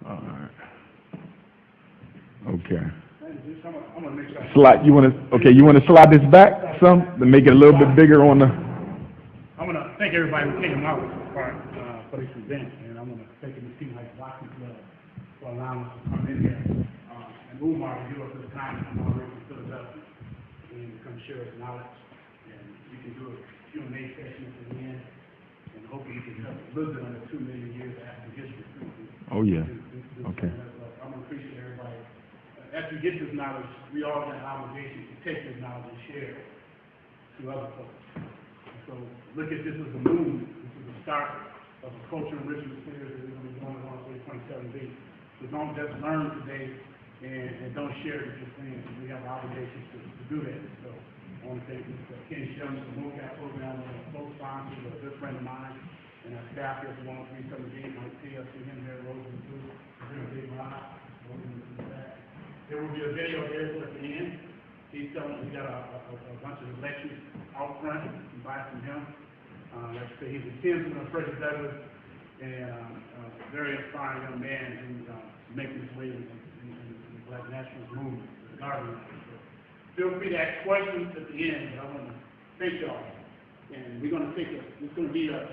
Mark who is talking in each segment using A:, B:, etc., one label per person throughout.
A: All right. Okay. Slide. You want to? Okay. You want to slide this back some to make it a little bit bigger on the.
B: I want to thank everybody who came out for this event, and I want to thank the team like Boxing Club for allowing us to come in here. And Umar, you up to the time to come all the way from Philadelphia and come share his knowledge. And we can do a Q&A session at the end, and hopefully we can help a little bit under 2 million years after history.
A: Oh yeah. Okay.
B: I'm going to appreciate everybody. After we get this knowledge, we all have an obligation to take this knowledge and share it to other folks. So look at this as a movement. This is the start of a culture and ritual series that we're going to be going on for 27 days. So don't just learn today and don't share it with your friends. We have obligations to do that. So I want to thank Ken Shelton, the MOCAP program, one of the co-sponsors, a good friend of mine, and our staff here for 137 Mike T. I see him here, Rosen too. Big Rob, Rosen is back. There will be a video there at the end. He's telling us we got a bunch of lectures out front. You can buy from him. Like I said, he's a kinsman of Frederick Douglass and a very inspiring young man who's making his way in the Black nationalist movement, the Garden. So feel free to ask questions at the end. I want to thank y'all. And we're going to take it's going to be a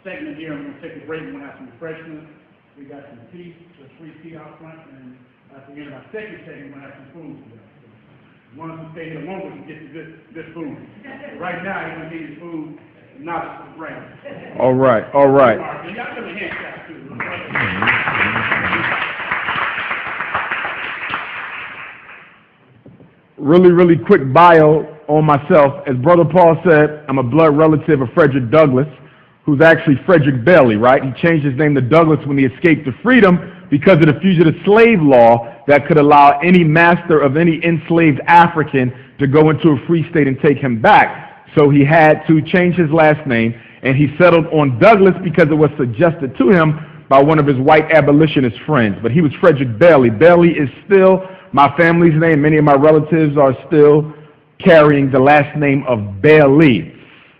B: segment here. I'm going to take a break. We're going to have some refreshments. We got some tea, some free tea out front. And at the end of our second segment, we're going to have some food today. One of them stay here longer to get the good food. Right now, you're going to get your food, not just the brain.
A: All right, all right.
B: Y'all give a hand clap too.
A: Really quick bio on myself. As Brother Paul said, I'm a blood relative of Frederick Douglass, who's actually Frederick Bailey, right? He changed his name to Douglass when he escaped to freedom because of the fugitive slave law that could allow any master of any enslaved African to go into a free state and take him back. So he had to change his last name, and he settled on Douglass because it was suggested to him by one of his white abolitionist friends. But he was Frederick Bailey. Bailey is still my family's name. Many of my relatives are still carrying the last name of Bailey.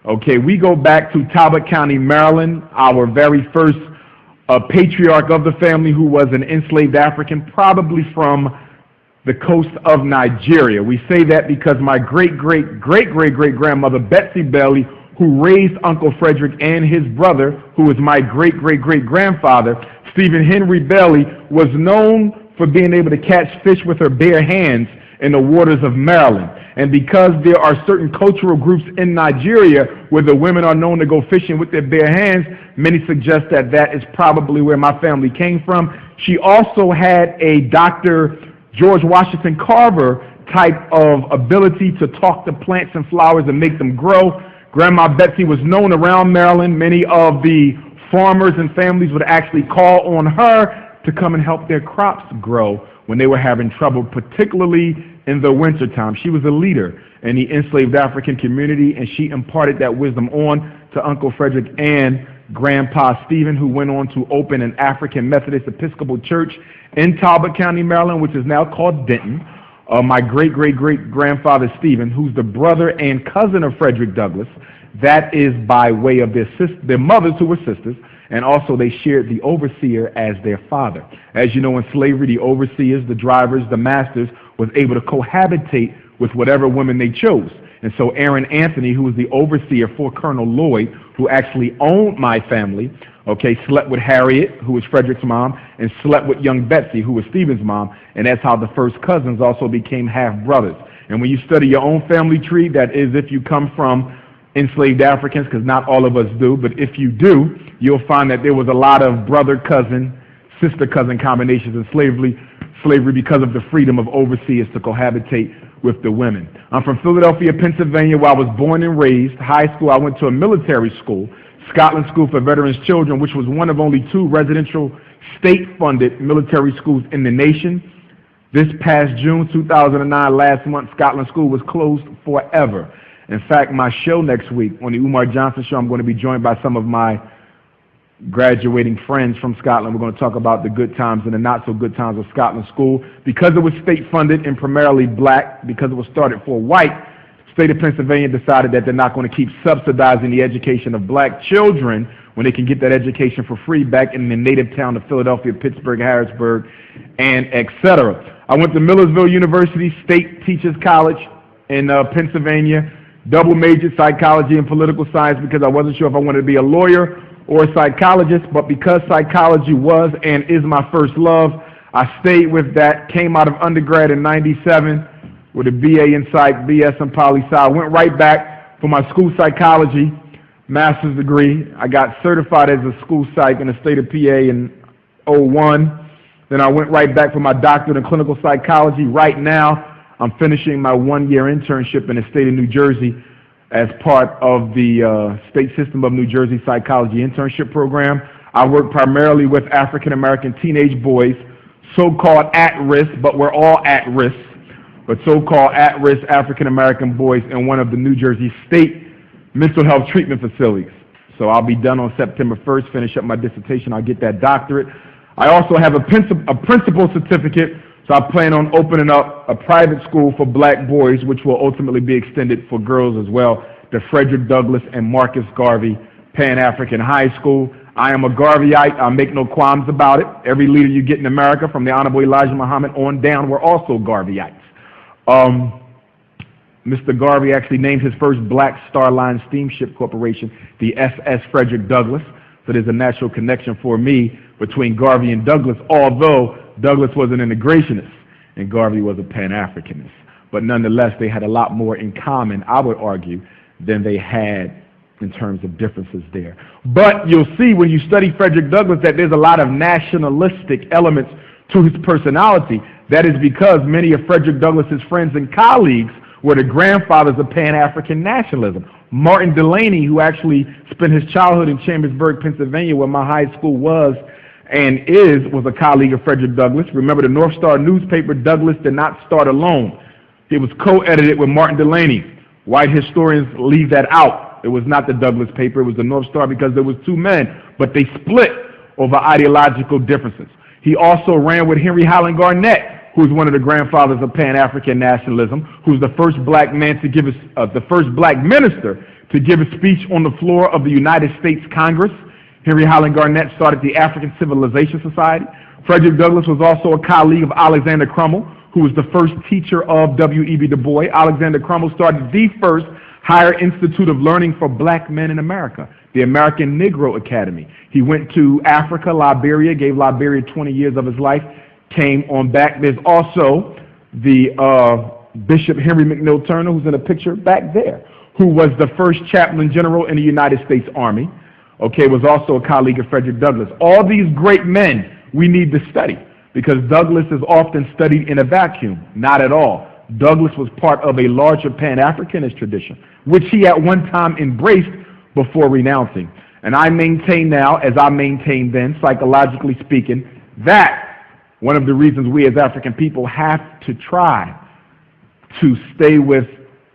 A: Okay, we go back to Talbot County, Maryland, our very first patriarch of the family who was an enslaved African, probably from the coast of Nigeria. We say that because my great-great-great-great-great-grandmother, Betsy Bailey, who raised Uncle Frederick and his brother, who was my great-great-great-grandfather, Stephen Henry Bailey, was known for being able to catch fish with her bare hands in the waters of Maryland. And because there are certain cultural groups in Nigeria where the women are known to go fishing with their bare hands, many suggest that that is probably where my family came from. She also had a Dr. George Washington Carver type of ability to talk to plants and flowers and make them grow. Grandma Betsy was known around Maryland. Many of the farmers and families would actually call on her to come and help their crops grow when they were having trouble, particularly in the wintertime. She was a leader in the enslaved African community, and she imparted that wisdom on to Uncle Frederick and Grandpa Stephen, who went on to open an African Methodist Episcopal Church in Talbot County, Maryland, which is now called Denton. My great-great-great-grandfather Stephen, who's the brother and cousin of Frederick Douglass, that is by way of their mothers who were sisters, and also they shared the overseer as their father. As you know, in slavery, the overseers, the drivers, the masters, was able to cohabitate with whatever women they chose. And so Aaron Anthony, who was the overseer for Colonel Lloyd, who actually owned my family, okay, slept with Harriet, who was Frederick's mom, and slept with young Betsy, who was Stephen's mom, and that's how the first cousins also became half-brothers. And when you study your own family tree, that is if you come from enslaved Africans, because not all of us do, but if you do, you'll find that there was a lot of brother-cousin, sister-cousin combinations in slavery because of the freedom of overseers to cohabitate with the women. I'm from Philadelphia, Pennsylvania, where I was born and raised. High school, I went to a military school, Scotland School for Veterans Children, which was one of only 2 residential state-funded military schools in the nation. This past June 2009, last month, Scotland School was closed forever. In fact, my show next week, on the Umar Johnson Show, I'm going to be joined by some of my graduating friends from Scotland. We're going to talk about the good times and the not-so-good times of Scotland School. Because it was state-funded and primarily black, because it was started for white, the state of Pennsylvania decided that they're not going to keep subsidizing the education of black children when they can get that education for free back in the native town of Philadelphia, Pittsburgh, Harrisburg, and etc. I went to Millersville University State Teachers College in Pennsylvania, double majored psychology and political science because I wasn't sure if I wanted to be a lawyer or a psychologist, but because psychology was and is my first love, I stayed with that, came out of undergrad in '97 with a BA in Psych, BS in Poli-Sci. I went right back for my school psychology master's degree. I got certified as a school psych in the state of PA in '01. Then I went right back for my doctorate in clinical psychology. Right now, I'm finishing my one-year internship in the state of New Jersey as part of the State System of New Jersey Psychology Internship Program. I work primarily with African-American teenage boys, so-called at-risk, but we're all at risk, but so-called at-risk African-American boys in one of the New Jersey State mental health treatment facilities. So I'll be done on September 1st, finish up my dissertation, I'll get that doctorate. I also have a principal certificate, so I plan on opening up a private school for black boys, which will ultimately be extended for girls as well, the Frederick Douglass and Marcus Garvey Pan-African High School. I am a Garveyite. I make no qualms about it. Every leader you get in America, from the Honorable Elijah Muhammad on down, we're also Garveyites. Mr. Garvey actually named his first black Star Line steamship corporation the SS Frederick Douglass, so there's a natural connection for me between Garvey and Douglass, although Douglass was an integrationist and Garvey was a Pan-Africanist. But nonetheless, they had a lot more in common, I would argue, than they had in terms of differences there. But you'll see when you study Frederick Douglass that there's a lot of nationalistic elements to his personality. That is because many of Frederick Douglass's friends and colleagues were the grandfathers of Pan-African nationalism. Martin Delany, who actually spent his childhood in Chambersburg, Pennsylvania, where my high school was and was a colleague of Frederick Douglass. Remember, the North Star newspaper, Douglass did not start alone. It was co-edited with Martin Delany. White historians leave that out. It was not the Douglass paper, it was the North Star because there was two men, but they split over ideological differences. He also ran with Henry Highland Garnett, who's one of the grandfathers of Pan-African nationalism, who's the first black man to give the first black minister to give a speech on the floor of the United States Congress. Henry Highland Garnett started the African Civilization Society. Frederick Douglass was also a colleague of Alexander Crummell, who was the first teacher of W.E.B. Du Bois. Alexander Crummell started the first higher institute of learning for black men in America, the American Negro Academy. He went to Africa, Liberia, gave Liberia 20 years of his life, came on back. There's also the Bishop Henry McNeill Turner, who's in a picture back there, who was the first chaplain general in the United States Army, was also a colleague of Frederick Douglass. All these great men we need to study because Douglass is often studied in a vacuum. Not at all. Douglass was part of a larger Pan-Africanist tradition, which he at one time embraced before renouncing. And I maintain now, as I maintained then, psychologically speaking, that one of the reasons we as African people have to try to stay with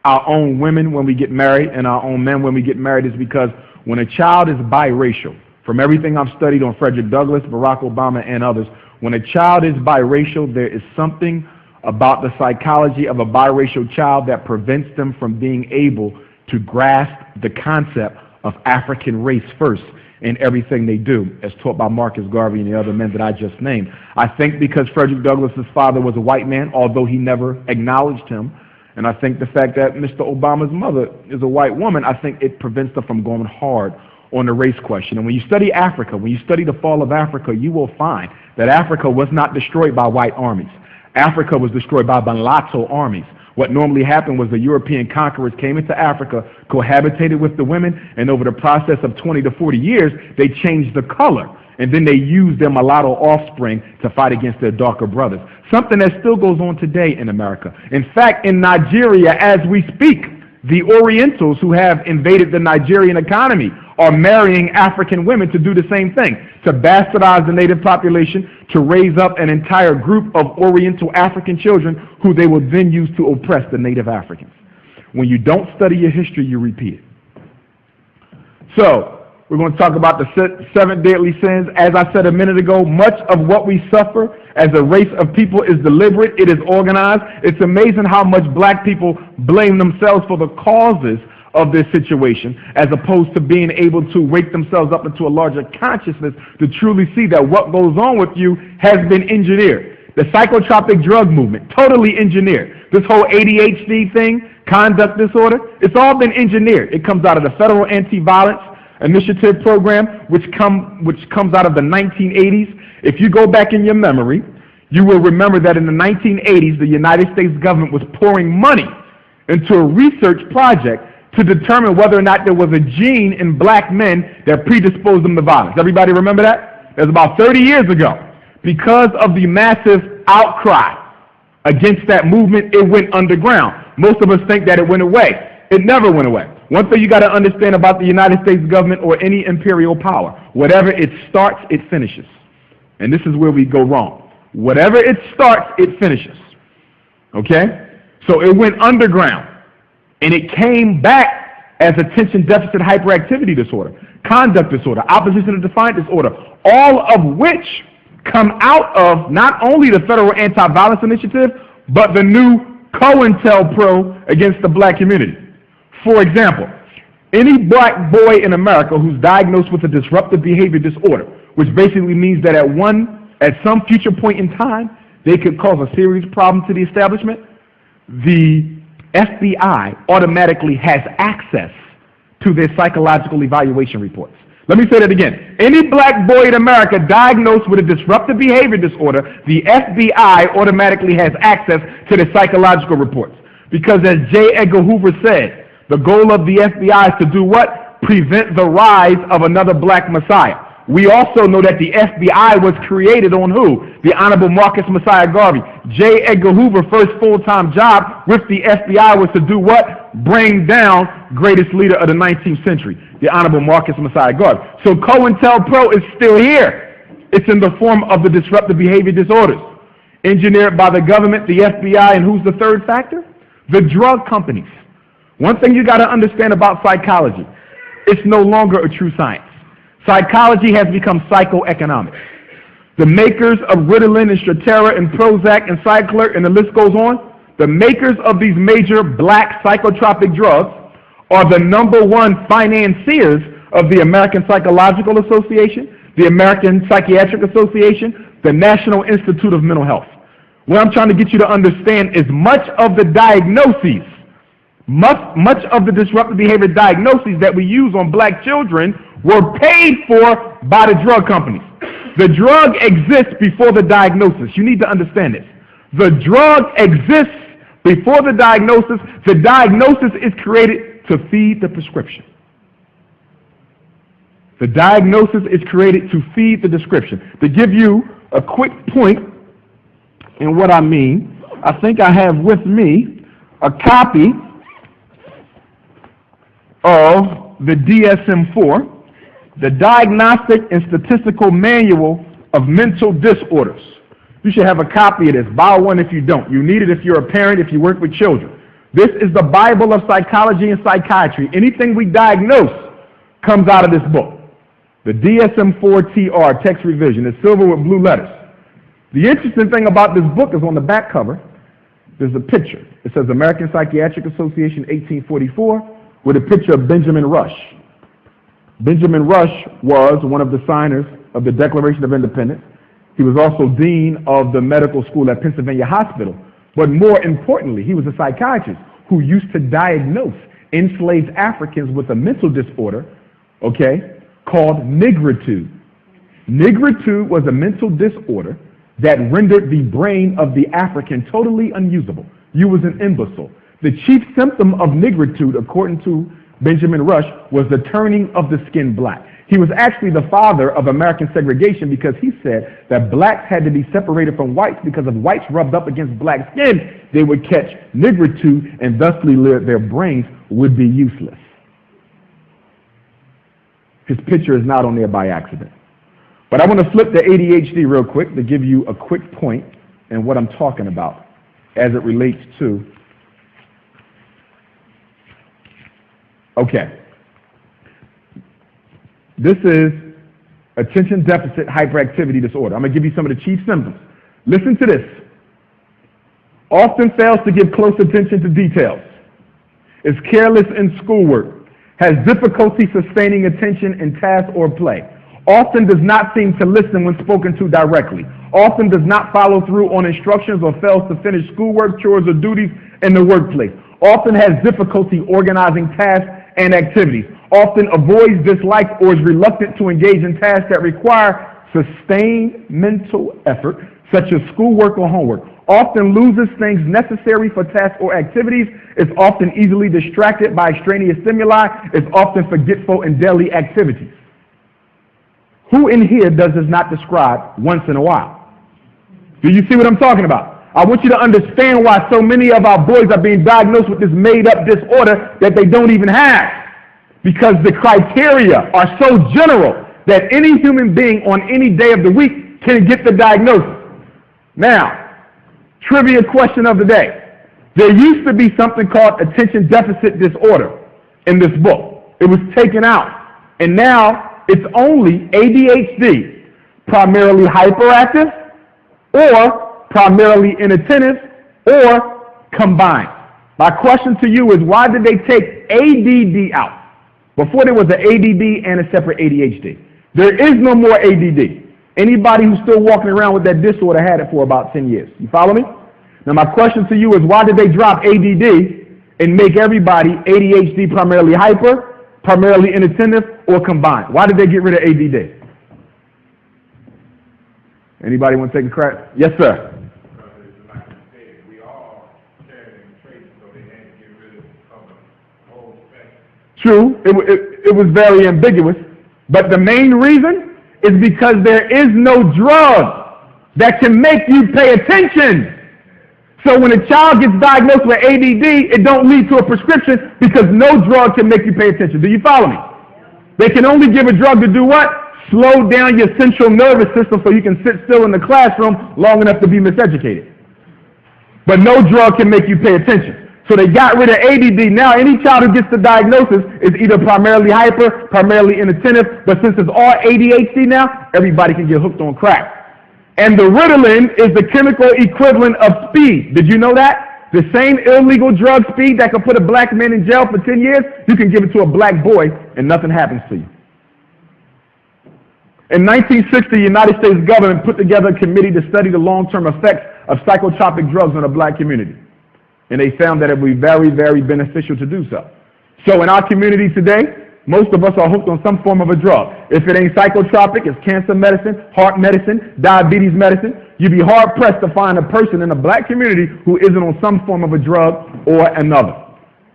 A: our own women when we get married and our own men when we get married is because when a child is biracial, from everything I've studied on Frederick Douglass, Barack Obama, and others, when a child is biracial, there is something about the psychology of a biracial child that prevents them from being able to grasp the concept of African race first in everything they do, as taught by Marcus Garvey and the other men that I just named. I think because Frederick Douglass's father was a white man, although he never acknowledged him, and I think the fact that Mr. Obama's mother is a white woman, I think it prevents them from going hard on the race question. And when you study Africa, when you study the fall of Africa, you will find that Africa was not destroyed by white armies. Africa was destroyed by mulatto armies. What normally happened was the European conquerors came into Africa, cohabitated with the women, and over the process of 20 to 40 years, they changed the color. And then they used their mulatto offspring to fight against their darker brothers. Something that still goes on today in America. In fact, in Nigeria, as we speak, the Orientals who have invaded the Nigerian economy are marrying African women to do the same thing, to bastardize the native population, to raise up an entire group of Oriental African children who they will then use to oppress the native Africans. When you don't study your history, you repeat it. So, we're going to talk about the 7 deadly sins. As I said a minute ago, much of what we suffer as a race of people is deliberate. It is organized. It's amazing how much black people blame themselves for the causes of their situation, as opposed to being able to wake themselves up into a larger consciousness to truly see that what goes on with you has been engineered. The psychotropic drug movement, totally engineered. This whole ADHD thing, conduct disorder, it's all been engineered. It comes out of the Federal Anti-Violence Initiative Program, which comes out of the 1980s. If you go back in your memory, you will remember that in the 1980s, the United States government was pouring money into a research project to determine whether or not there was a gene in black men that predisposed them to violence. Everybody remember that? That was about 30 years ago. Because of the massive outcry against that movement, it went underground. Most of us think that it went away. It never went away. One thing you got to understand about the United States government or any imperial power, whatever it starts, it finishes. And this is where we go wrong. Whatever it starts, it finishes. Okay? So it went underground. And it came back as attention deficit hyperactivity disorder, conduct disorder, opposition to defiant disorder, all of which come out of not only the Federal Anti-Violence Initiative, but the new COINTELPRO against the black community. For example, any black boy in America who's diagnosed with a disruptive behavior disorder, which basically means that at some future point in time, they could cause a serious problem to the establishment, the FBI automatically has access to their psychological evaluation reports. Let me say that again. Any black boy in America diagnosed with a disruptive behavior disorder, the FBI automatically has access to the psychological reports. Because as J. Edgar Hoover said, the goal of the FBI is to do what? Prevent the rise of another black messiah. We also know that the FBI was created on who? The Honorable Marcus Messiah Garvey. J. Edgar Hoover's first full-time job with the FBI was to do what? Bring down greatest leader of the 19th century, the Honorable Marcus Messiah Garvey. So COINTELPRO is still here. It's in the form of the disruptive behavior disorders, engineered by the government, the FBI, and who's the third factor? The drug companies. One thing you got to understand about psychology, it's no longer a true science. Psychology has become psychoeconomics. The makers of Ritalin and Strattera and Prozac and Cycler, and the list goes on, the makers of these major black psychotropic drugs are the #1 financiers of the American Psychological Association, the American Psychiatric Association, the National Institute of Mental Health. What I'm trying to get you to understand is much of the diagnoses, much of the disruptive behavior diagnoses that we use on black children were paid for by the drug companies. The drug exists before the diagnosis. You need to understand this. The drug exists before the diagnosis. The diagnosis is created to feed the prescription. The diagnosis is created to feed the description. To give you a quick point in what I mean, I think I have with me a copy of the DSM-4, the Diagnostic and Statistical Manual of Mental Disorders. You should have a copy of this. Buy one if you don't. You need it if you're a parent, if you work with children. This is the Bible of psychology and psychiatry. Anything we diagnose comes out of this book. The DSM-4-TR text revision is silver with blue letters. The interesting thing about this book is on the back cover, there's a picture. It says American Psychiatric Association 1844 with a picture of Benjamin Rush. Benjamin Rush was one of the signers of the Declaration of Independence. He was also dean of the medical school at Pennsylvania Hospital. But more importantly, he was a psychiatrist who used to diagnose enslaved Africans with a mental disorder, called nigritude. Nigritude was a mental disorder that rendered the brain of the African totally unusable. You was an imbecile. The chief symptom of nigritude, according to Benjamin Rush, was the turning of the skin black. He was actually the father of American segregation because he said that blacks had to be separated from whites because if whites rubbed up against black skin, they would catch nigritude and thusly their brains would be useless. His picture is not on there by accident. But I want to flip to ADHD real quick to give you a quick point in what I'm talking about as it relates to. Okay. This is attention deficit hyperactivity disorder. I'm going to give you some of the chief symptoms. Listen to this. Often fails to give close attention to details. is careless in schoolwork, has difficulty sustaining attention in task or play, often does not seem to listen when spoken to directly, often does not follow through on instructions or fails to finish schoolwork, chores, or duties in the workplace, often has difficulty organizing tasks and activities, often avoids, dislikes, or is reluctant to engage in tasks that require sustained mental effort, such as schoolwork or homework, often loses things necessary for tasks or activities, is often easily distracted by extraneous stimuli, is often forgetful in daily activities. Who in here does this not describe once in a while? Do you see what I'm talking about? I want you to understand why so many of our boys are being diagnosed with this made-up disorder that they don't even have. Because the criteria are so general that any human being on any day of the week can get the diagnosis. Now, trivia question of the day. There used to be something called attention deficit disorder in this book. It was taken out. And now it's only ADHD, primarily hyperactive, or primarily inattentive, or combined. My question to you is, why did they take ADD out? Before there was an ADD and a separate ADHD. There is no more ADD. Anybody who's still walking around with that disorder had it for about 10 years. You follow me? Now my question to you is, why did they drop ADD and make everybody ADHD, primarily hyper, primarily inattentive, or combined? Why did they get rid of ADD? Anybody want to take a crack? Yes, sir.
C: Because it's like you said, we all share the traits, so they had to get rid of the whole spectrum.
A: True, it was very ambiguous, but the main reason is because there is no drug that can make you pay attention. So when a child gets diagnosed with ADD, it don't lead to a prescription because no drug can make you pay attention. Do you follow me? They can only give a drug to do what? Slow down your central nervous system so you can sit still in the classroom long enough to be miseducated. But no drug can make you pay attention. So they got rid of ADD. Now any child who gets the diagnosis is either primarily hyper, primarily inattentive, but since it's all ADHD now, everybody can get hooked on crack. And the Ritalin is the chemical equivalent of speed. Did you know that? The same illegal drug, speed, that could put a black man in jail for 10 years, you can give it to a black boy and nothing happens to you. In 1960, the United States government put together a committee to study the long-term effects of psychotropic drugs on the black community. And they found that it would be very, very beneficial to do so. So in our community today, most of us are hooked on some form of a drug. If it ain't psychotropic, it's cancer medicine, heart medicine, diabetes medicine. You'd be hard-pressed to find a person in the black community who isn't on some form of a drug or another.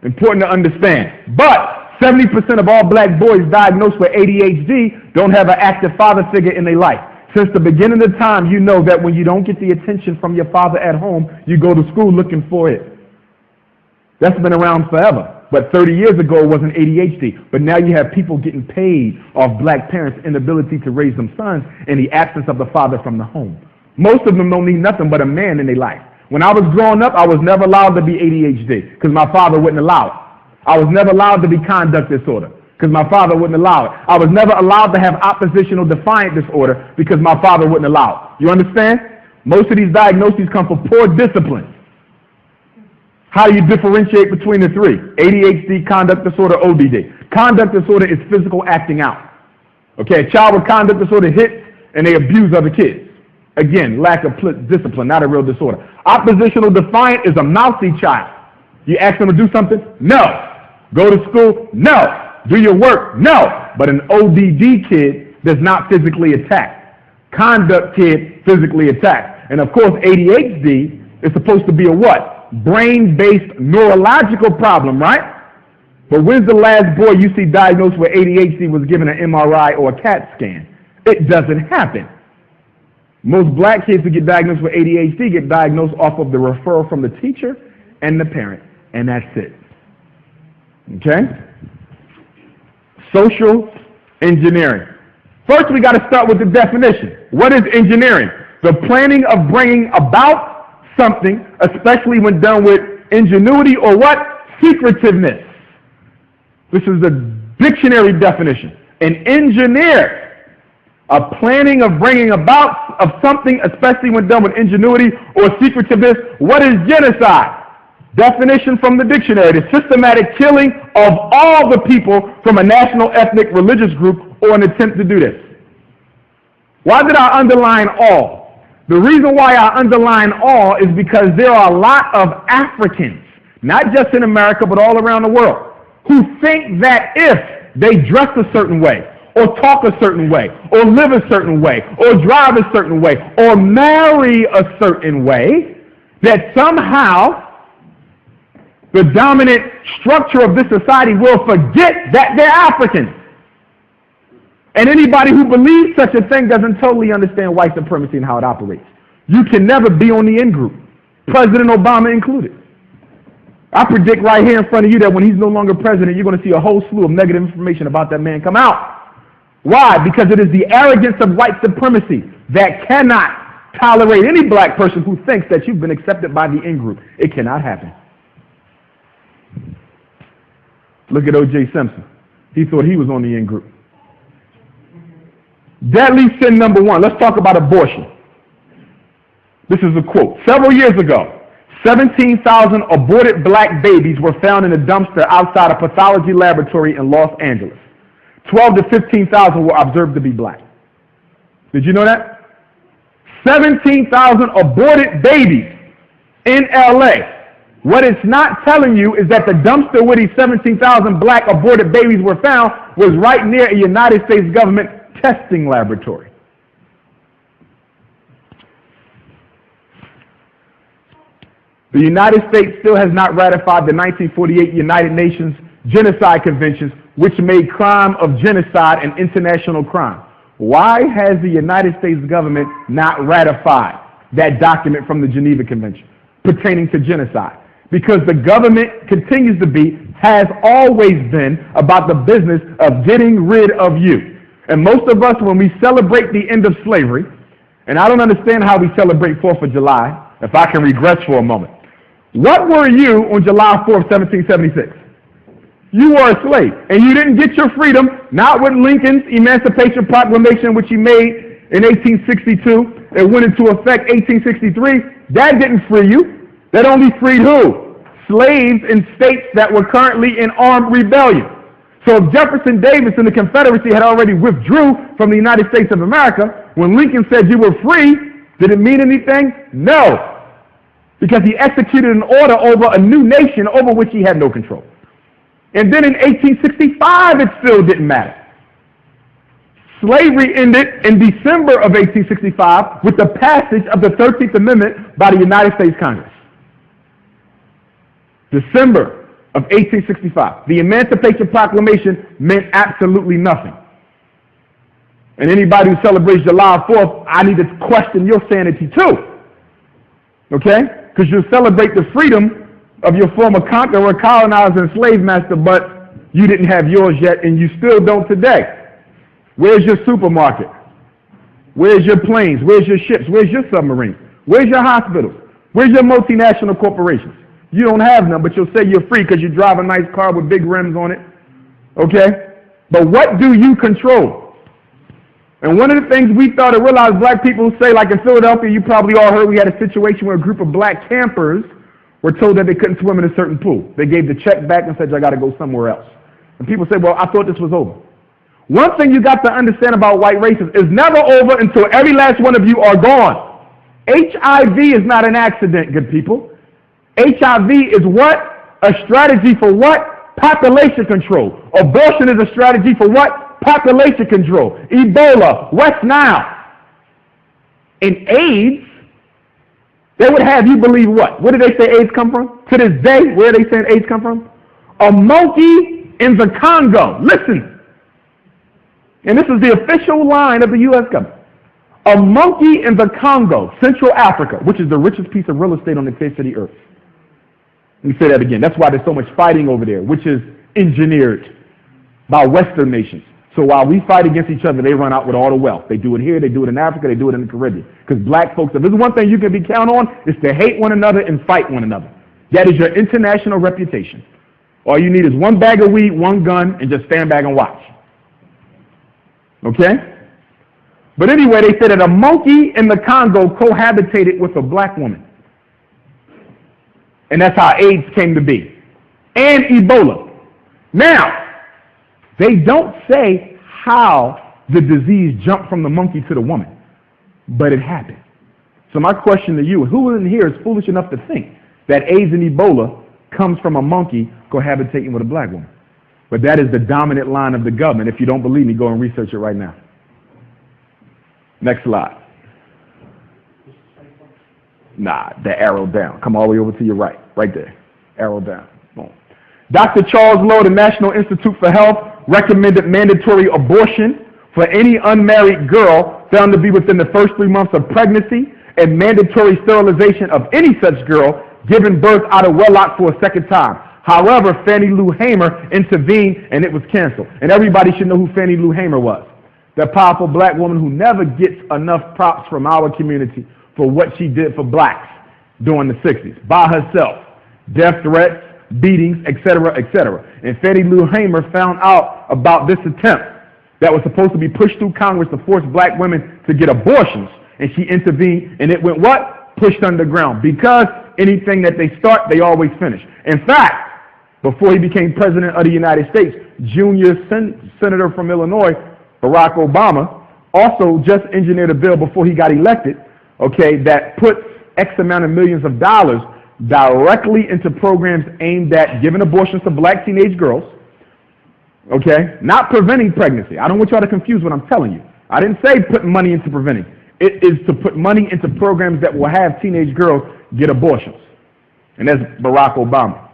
A: Important to understand. But 70% of all black boys diagnosed with ADHD don't have an active father figure in their life. Since the beginning of the time, you know that when you don't get the attention from your father at home, you go to school looking for it. That's been around forever. But 30 years ago, it wasn't ADHD. But now you have people getting paid off black parents' inability to raise them sons in the absence of the father from the home. Most of them don't need nothing but a man in their life. When I was growing up, I was never allowed to be ADHD because my father wouldn't allow it. I was never allowed to be conduct disorder because my father wouldn't allow it. I was never allowed to have oppositional defiant disorder because my father wouldn't allow it. You understand? Most of these diagnoses come from poor discipline. How do you differentiate between the three? ADHD, conduct disorder, ODD. Conduct disorder is physical acting out. Okay, a child with conduct disorder hits and they abuse other kids. Again, lack of discipline, not a real disorder. Oppositional defiant is a mousy child. You ask them to do something? No. Go to school? No. Do your work? No. But an ODD kid does not physically attack. Conduct kid physically attacks. And of course, ADHD is supposed to be a what? Brain-based neurological problem, right? But when's the last boy you see diagnosed with ADHD was given an MRI or a CAT scan? It doesn't happen. Most black kids who get diagnosed with ADHD get diagnosed off of the referral from the teacher and the parent, and that's it. Okay? Social engineering. First, we got to start with the definition. What is engineering? The planning of bringing about something, especially when done with ingenuity or what? Secretiveness. This is the dictionary definition. An engineer, a planning of bringing about of something, especially when done with ingenuity or secretiveness. What is genocide? Definition from the dictionary: the systematic killing of all the people from a national, ethnic, religious group or an attempt to do this. Why did I underline all? The reason why I underline all is because there are a lot of Africans, not just in America, but all around the world, who think that if they dress a certain way, or talk a certain way, or live a certain way, or drive a certain way, or marry a certain way, that somehow the dominant structure of this society will forget that they're Africans. And anybody who believes such a thing doesn't totally understand white supremacy and how it operates. You can never be on the in-group, President Obama included. I predict right here in front of you that when he's no longer president, you're going to see a whole slew of negative information about that man come out. Why? Because it is the arrogance of white supremacy that cannot tolerate any black person who thinks that you've been accepted by the in-group. It cannot happen. Look at O.J. Simpson. He thought he was on the in-group. Deadly sin number one. Let's talk about abortion. This is a quote. Several years ago, 17,000 aborted black babies were found in a dumpster outside a pathology laboratory in Los Angeles. 12 to 15,000 were observed to be black. Did you know that? 17,000 aborted babies in LA. What it's not telling you is that the dumpster where these 17,000 black aborted babies were found was right near a United States government testing laboratory. The United States still has not ratified the 1948 United Nations Genocide Conventions, which made crime of genocide an international crime. Why has the United States government not ratified that document from the Geneva Convention pertaining to genocide? Because the government continues to be, has always been, about the business of getting rid of you. And most of us, when we celebrate the end of slavery, and I don't understand how we celebrate 4th of July, if I can regress for a moment. What were you on July 4th, 1776? You were a slave, and you didn't get your freedom, not with Lincoln's Emancipation Proclamation, which he made in 1862. It went into effect 1863. That didn't free you. That only freed who? Slaves in states that were currently in armed rebellion. So if Jefferson Davis and the Confederacy had already withdrew from the United States of America, when Lincoln said you were free, did it mean anything? No. Because he executed an order over a new nation over which he had no control. And then in 1865, it still didn't matter. Slavery ended in December of 1865 with the passage of the 13th Amendment by the United States Congress. December of 1865. The Emancipation Proclamation meant absolutely nothing. And anybody who celebrates July 4th, I need to question your sanity too. Okay? Because you celebrate the freedom of your former conqueror, colonizer, and slave master, but you didn't have yours yet, and you still don't today. Where's your supermarket? Where's your planes? Where's your ships? Where's your submarines? Where's your hospitals? Where's your multinational corporations? You don't have none, but you'll say you're free because you drive a nice car with big rims on it. Okay? But what do you control? And one of the things we thought to realize black people say, like in Philadelphia, you probably all heard we had a situation where a group of black campers were told that they couldn't swim in a certain pool. They gave the check back and said, I got to go somewhere else. And people say, well, I thought this was over. One thing you got to understand about white racists is never over until every last one of you are gone. HIV is not an accident, good people. HIV is what? A strategy for what? Population control. Abortion is a strategy for what? Population control. Ebola, West Nile. And AIDS, they would have you believe what? Where did they say AIDS come from? To this day, where are they saying AIDS come from? A monkey in the Congo. Listen. And this is the official line of the U.S. government. A monkey in the Congo, Central Africa, which is the richest piece of real estate on the face of the earth. Let me say that again. That's why there's so much fighting over there, which is engineered by Western nations. So while we fight against each other, they run out with all the wealth. They do it here, they do it in Africa, they do it in the Caribbean. Because black folks, if there's one thing you can be counted on, is to hate one another and fight one another. That is your international reputation. All you need is one bag of weed, one gun, and just stand back and watch. Okay? But anyway, they said that a monkey in the Congo cohabitated with a black woman. And that's how AIDS came to be. And Ebola. Now, they don't say how the disease jumped from the monkey to the woman, but it happened. So my question to you, who in here is foolish enough to think that AIDS and Ebola comes from a monkey cohabitating with a black woman? But that is the dominant line of the government. If you don't believe me, go and research it right now. Next slide. Nah, the arrow down. Come all the way over to your right. Right there. Arrow down. Boom. Dr. Charles Lowe, the National Institute for Health, recommended mandatory abortion for any unmarried girl found to be within the first 3 months of pregnancy, and mandatory sterilization of any such girl given birth out of wedlock for a second time. However, Fannie Lou Hamer intervened and it was canceled. And everybody should know who Fannie Lou Hamer was. The powerful black woman who never gets enough props from our community for what she did for blacks during the 60s. By herself. Death threats, beatings, etc., etc. And Fannie Lou Hamer found out about this attempt that was supposed to be pushed through Congress to force black women to get abortions. And she intervened and it went what? Pushed underground. Because anything that they start, they always finish. In fact, before he became president of the United States, junior senator from Illinois, Barack Obama, also just engineered a bill before he got elected, okay, that puts X amount of millions of dollars directly into programs aimed at giving abortions to black teenage girls, okay, not preventing pregnancy. I don't want y'all to confuse what I'm telling you. I didn't say put money into preventing. It is to put money into programs that will have teenage girls get abortions. And that's Barack Obama,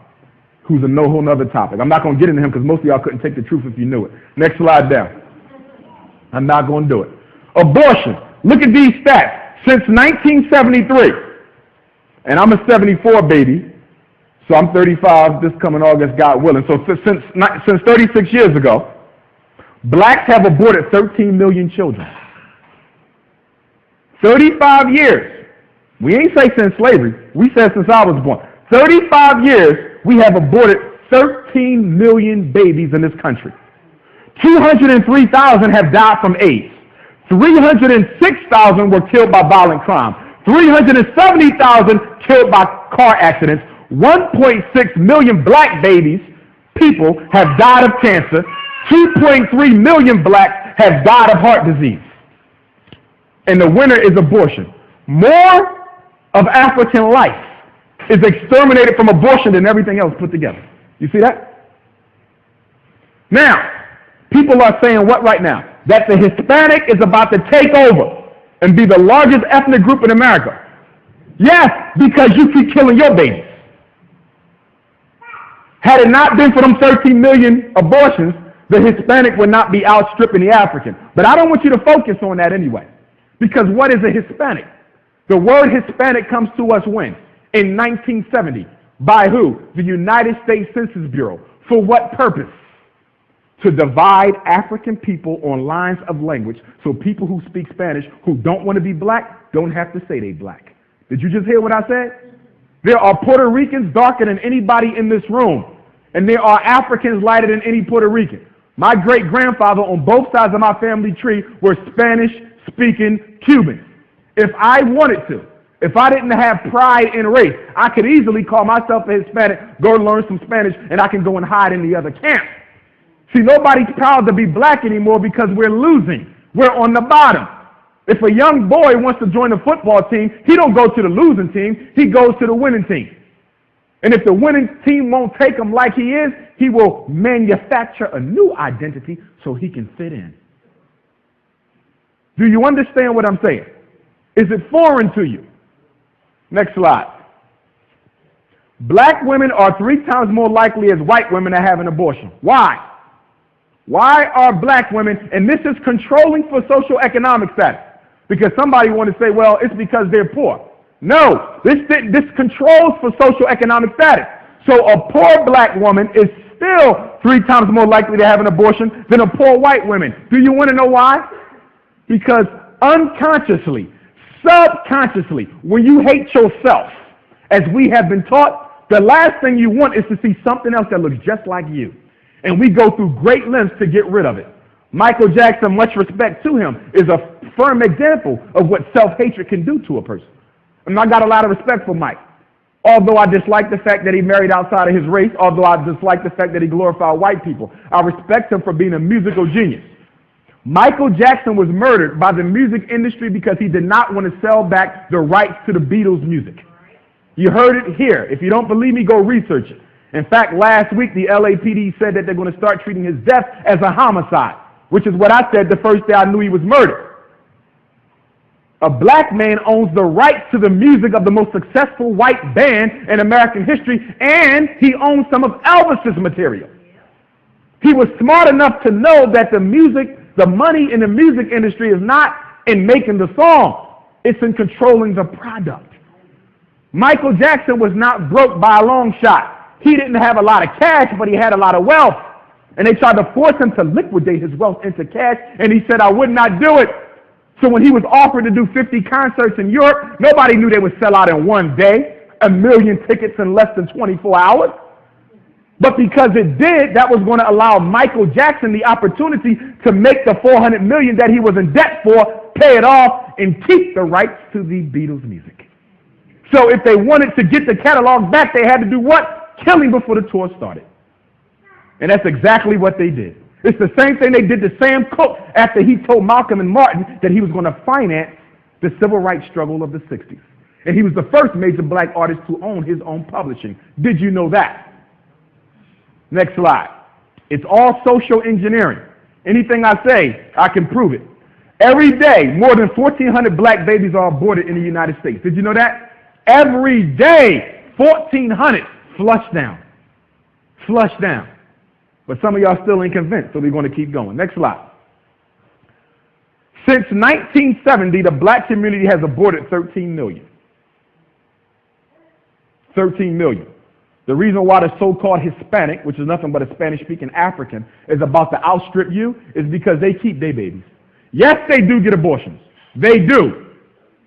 A: who's a whole nother topic. I'm not going to get into him because most of y'all couldn't take the truth if you knew it. Next slide down. I'm not going to do it. Abortion. Look at these stats. Since 1973, and I'm a 74 baby, so I'm 35 this coming August, God willing. So since 36 years ago, blacks have aborted 13 million children. 35 years. We ain't say since slavery. We said since I was born. 35 years, we have aborted 13 million babies in this country. 203,000 have died from AIDS. 306,000 were killed by violent crime. 370,000 killed by car accidents. 1.6 million black babies, people, have died of cancer. 2.3 million blacks have died of heart disease. And the winner is abortion. More of African life is exterminated from abortion than everything else put together. You see that? Now, people are saying what right now? That the Hispanic is about to take over and be the largest ethnic group in America. Yes, because you keep killing your babies. Had it not been for them 13 million abortions, the Hispanic would not be outstripping the African. But I don't want you to focus on that anyway. Because what is a Hispanic? The word Hispanic comes to us when? In 1970. By who? The United States Census Bureau. For what purpose? To divide African people on lines of language so people who speak Spanish who don't want to be black don't have to say they black. Did you just hear what I said? There are Puerto Ricans darker than anybody in this room. And there are Africans lighter than any Puerto Rican. My great-grandfather on both sides of my family tree were Spanish-speaking Cubans. If I wanted to, if I didn't have pride in race, I could easily call myself a Hispanic, go learn some Spanish, and I can go and hide in the other camp. See, nobody's proud to be black anymore because we're losing. We're on the bottom. If a young boy wants to join a football team, he don't go to the losing team, he goes to the winning team. And if the winning team won't take him like he is, he will manufacture a new identity so he can fit in. Do you understand what I'm saying? Is it foreign to you? Next slide. Black women are 3 times more likely as white women to have an abortion. Why? Why are black women, and this is controlling for socioeconomic status, because somebody want to say, well, it's because they're poor. No, this controls for socioeconomic status. So a poor black woman is still 3 times more likely to have an abortion than a poor white woman. Do you want to know why? Because unconsciously, subconsciously, when you hate yourself, as we have been taught, the last thing you want is to see something else that looks just like you. And we go through great lengths to get rid of it. Michael Jackson, much respect to him, is a firm example of what self-hatred can do to a person. And I got a lot of respect for Mike. Although I dislike the fact that he married outside of his race, although I dislike the fact that he glorified white people, I respect him for being a musical genius. Michael Jackson was murdered by the music industry because he did not want to sell back the rights to the Beatles' music. You heard it here. If you don't believe me, go research it. In fact, last week the LAPD said that they're going to start treating his death as a homicide, which is what I said the first day I knew he was murdered. A black man owns the rights to the music of the most successful white band in American history, and he owns some of Elvis's material. He was smart enough to know that the money in the music industry is not in making the song, it's in controlling the product. Michael Jackson was not broke by a long shot. He didn't have a lot of cash, but he had a lot of wealth. And they tried to force him to liquidate his wealth into cash, and he said, I would not do it. So when he was offered to do 50 concerts in Europe, nobody knew they would sell out in one day, 1 million tickets in less than 24 hours. But because it did, that was going to allow Michael Jackson the opportunity to make the $400 million that he was in debt for, pay it off, and keep the rights to the Beatles' music. So if they wanted to get the catalog back, they had to do what? Kill him before the tour started. And that's exactly what they did. It's the same thing they did to Sam Cooke after he told Malcolm and Martin that he was going to finance the civil rights struggle of the 60s. And he was the first major black artist to own his own publishing. Did you know that? Next slide. It's all social engineering. Anything I say, I can prove it. Every day, more than 1,400 black babies are aborted in the United States. Did you know that? Every day, 1,400 flush down. Flush down. But some of y'all still ain't convinced, so we're going to keep going. Next slide. Since 1970, the black community has aborted 13 million. 13 million. The reason why the so-called Hispanic, which is nothing but a Spanish-speaking African, is about to outstrip you is because they keep their babies. Yes, they do get abortions. They do.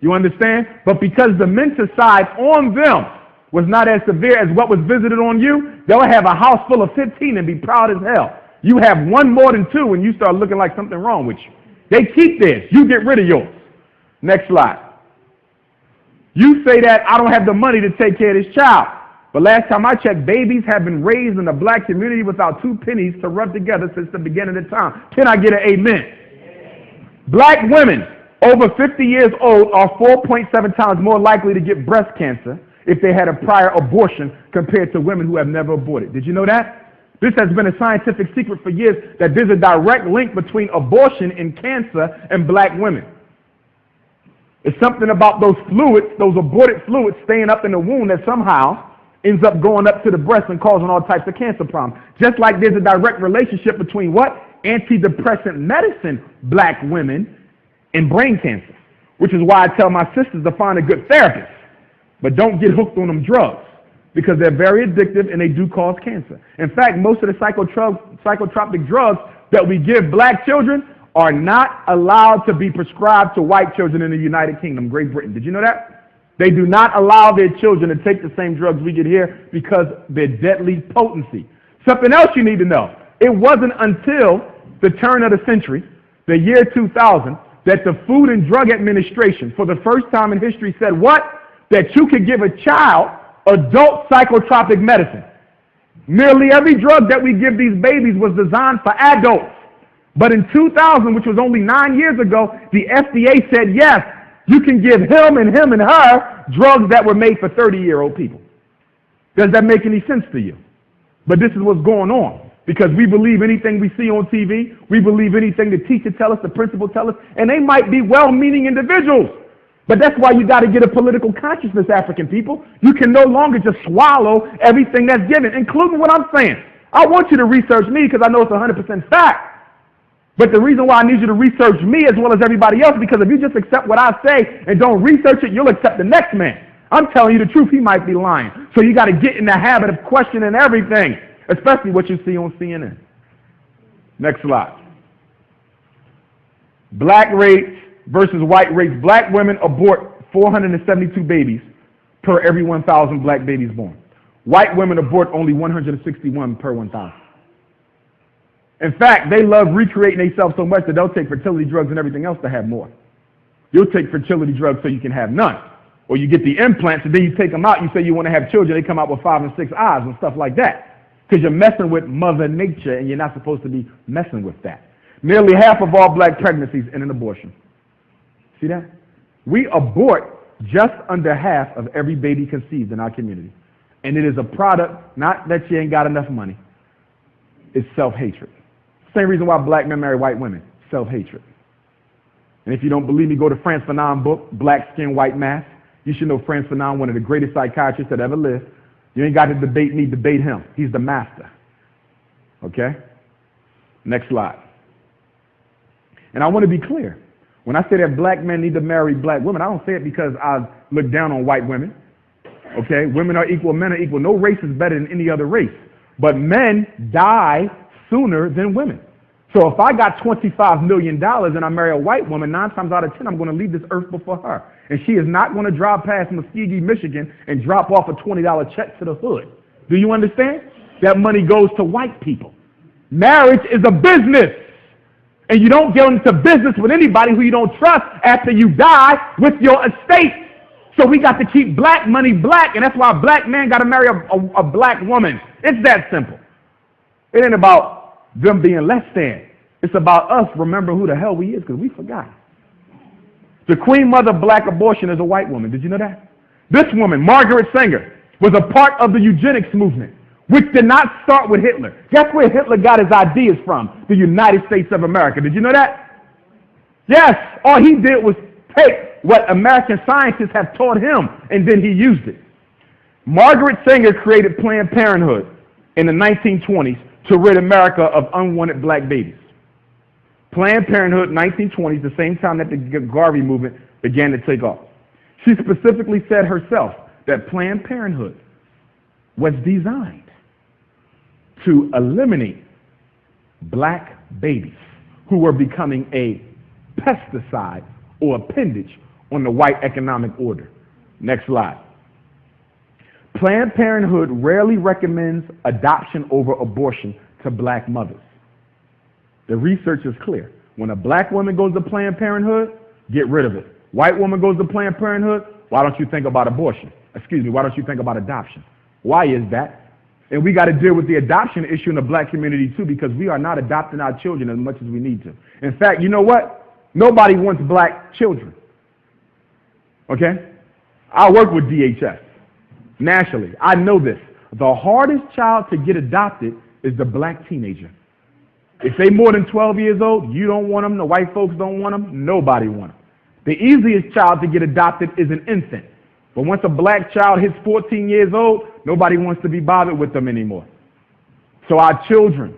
A: You understand? But because the menticide on them was not as severe as what was visited on you, they'll have a house full of 15 and be proud as hell. You have one more than two and you start looking like something wrong with you. They keep theirs. You get rid of yours. Next slide. You say that I don't have the money to take care of this child. But last time I checked, babies have been raised in the black community without 2 pennies to rub together since the beginning of time. Can I get an amen? Black women over 50 years old are 4.7 times more likely to get breast cancer if they had a prior abortion compared to women who have never aborted. Did you know that? This has been a scientific secret for years that there's a direct link between abortion and cancer and black women. It's something about those fluids, those aborted fluids staying up in the womb that somehow ends up going up to the breast and causing all types of cancer problems. Just like there's a direct relationship between what? Antidepressant medicine, black women, and brain cancer. Which is why I tell my sisters to find a good therapist. But don't get hooked on them drugs because they're very addictive and they do cause cancer. In fact, most of the psychotropic drugs that we give black children are not allowed to be prescribed to white children in the United Kingdom, Great Britain. Did you know that? They do not allow their children to take the same drugs we get here because their deadly potency. Something else you need to know. It wasn't until the turn of the century, the year 2000, that the Food and Drug Administration, for the first time in history, said what? That you could give a child adult psychotropic medicine. Nearly every drug that we give these babies was designed for adults. But in 2000, which was only 9 years ago, the FDA said, yes, you can give him and her drugs that were made for 30-year-old people. Does that make any sense to you? But this is what's going on. Because we believe anything we see on TV, we believe anything the teacher tells us, the principal tells us, and they might be well-meaning individuals. But that's why you got to get a political consciousness, African people. You can no longer just swallow everything that's given, including what I'm saying. I want you to research me because I know it's 100% fact. But the reason why I need you to research me as well as everybody else, because if you just accept what I say and don't research it, you'll accept the next man. I'm telling you the truth, he might be lying. So you got to get in the habit of questioning everything, especially what you see on CNN. Next slide. Black rates versus white rates. Black women abort 472 babies per every 1,000 black babies born. White women abort only 161 per 1,000. In fact, they love recreating themselves so much that they'll take fertility drugs and everything else to have more. You'll take fertility drugs so you can have none. Or you get the implants and then you take them out, you say you want to have children, they come out with 5 and 6 eyes and stuff like that. Because you're messing with Mother Nature and you're not supposed to be messing with that. Nearly half of all black pregnancies end in abortion. See that? We abort just under half of every baby conceived in our community. And it is a product, not that you ain't got enough money, it's self-hatred. Same reason why black men marry white women, self-hatred. And if you don't believe me, go to Frantz Fanon's book, Black Skin, White Mask. You should know Frantz Fanon, one of the greatest psychiatrists that ever lived. You ain't got to debate me, debate him. He's the master. Okay? Next slide. And I want to be clear. When I say that black men need to marry black women, I don't say it because I look down on white women. Okay? Women are equal, men are equal. No race is better than any other race. But men die sooner than women. So if I got $25 million and I marry a white woman, 9 times out of 10, I'm going to leave this earth before her. And she is not going to drive past Muskogee, Michigan and drop off a $20 check to the hood. Do you understand? That money goes to white people. Marriage is a business. And you don't get into business with anybody who you don't trust after you die with your estate. So we got to keep black money black, and that's why a black man got to marry a black woman. It's that simple. It ain't about them being less than. It's about us remembering who the hell we is, because we forgot. The queen mother of black abortion is a white woman. Did you know that? This woman, Margaret Sanger, was a part of the eugenics movement, which did not start with Hitler. Guess where Hitler got his ideas from? The United States of America. Did you know that? Yes, all he did was take what American scientists have taught him, and then he used it. Margaret Sanger created Planned Parenthood in the 1920s to rid America of unwanted black babies. Planned Parenthood, 1920s, the same time that the Garvey movement began to take off. She specifically said herself that Planned Parenthood was designed to eliminate black babies who were becoming a pesticide or appendage on the white economic order. Next slide. Planned Parenthood rarely recommends adoption over abortion to black mothers. The research is clear. When a black woman goes to Planned Parenthood, get rid of it. White woman goes to Planned Parenthood, why don't you think about abortion? Excuse me, why don't you think about adoption? Why is that? And we got to deal with the adoption issue in the black community too, because we are not adopting our children as much as we need to. In fact, you know what? Nobody wants black children. Okay? I work with DHS nationally. I know this. The hardest child to get adopted is the black teenager. If they more than 12 years old, you don't want them, the white folks don't want them, nobody wants them. The easiest child to get adopted is an infant. But once a black child hits 14 years old, nobody wants to be bothered with them anymore. So our children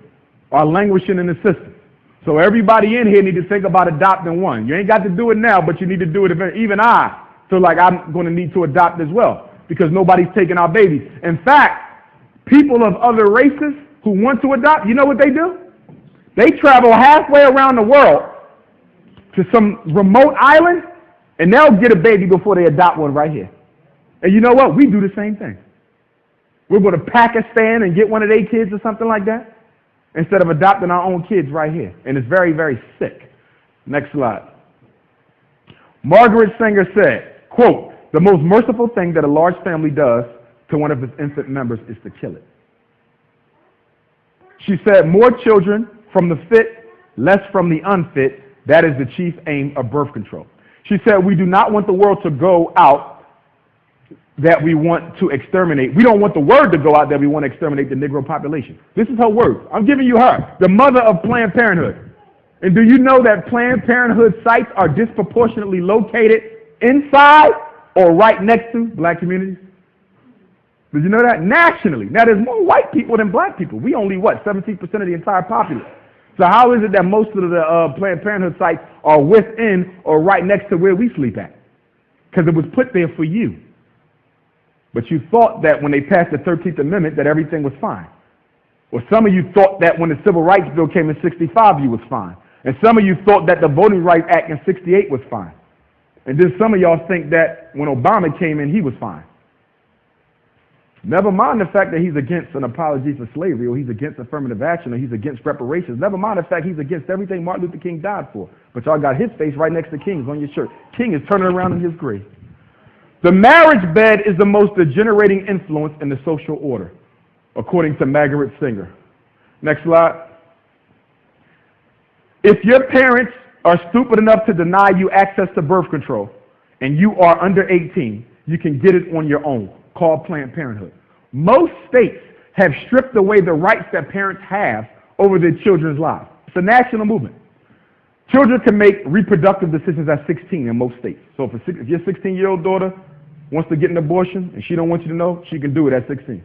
A: are languishing in the system. So everybody in here need to think about adopting one. You ain't got to do it now, but you need to do it eventually. Even I feel like I'm going to need to adopt as well, because nobody's taking our babies. In fact, people of other races who want to adopt, you know what they do? They travel halfway around the world to some remote island, and they'll get a baby before they adopt one right here. And you know what? We do the same thing. We'll go to Pakistan and get one of their kids or something like that, instead of adopting our own kids right here. And it's very, very sick. Next slide. Margaret Sanger said, quote, "The most merciful thing that a large family does to one of its infant members is to kill it." She said, "More children from the fit, less from the unfit. That is the chief aim of birth control." She said, "We do not want the world to go out that we want to exterminate. We don't want the word to go out that we want to exterminate the Negro population." This is her words. I'm giving you her, the mother of Planned Parenthood. And do you know that Planned Parenthood sites are disproportionately located inside or right next to black communities? Did you know that? Nationally. Now, there's more white people than black people. We only, 17% of the entire populace. So how is it that most of the Planned Parenthood sites are within or right next to where we sleep at? Because it was put there for you. But you thought that when they passed the 13th Amendment that everything was fine. Or some of you thought that when the Civil Rights Bill came in 65, you was fine. And some of you thought that the Voting Rights Act in 68 was fine. And then some of y'all think that when Obama came in, he was fine. Never mind the fact that he's against an apology for slavery, or he's against affirmative action, or he's against reparations. Never mind the fact he's against everything Martin Luther King died for. But y'all got his face right next to King's on your shirt. King is turning around in his grave. The marriage bed is the most degenerating influence in the social order, according to Margaret Singer. Next slide. If your parents are stupid enough to deny you access to birth control and you are under 18, you can get it on your own, called Planned Parenthood. Most states have stripped away the rights that parents have over their children's lives. It's a national movement. Children can make reproductive decisions at 16 in most states. So if your 16-year-old daughter wants to get an abortion and she don't want you to know, she can do it at 16.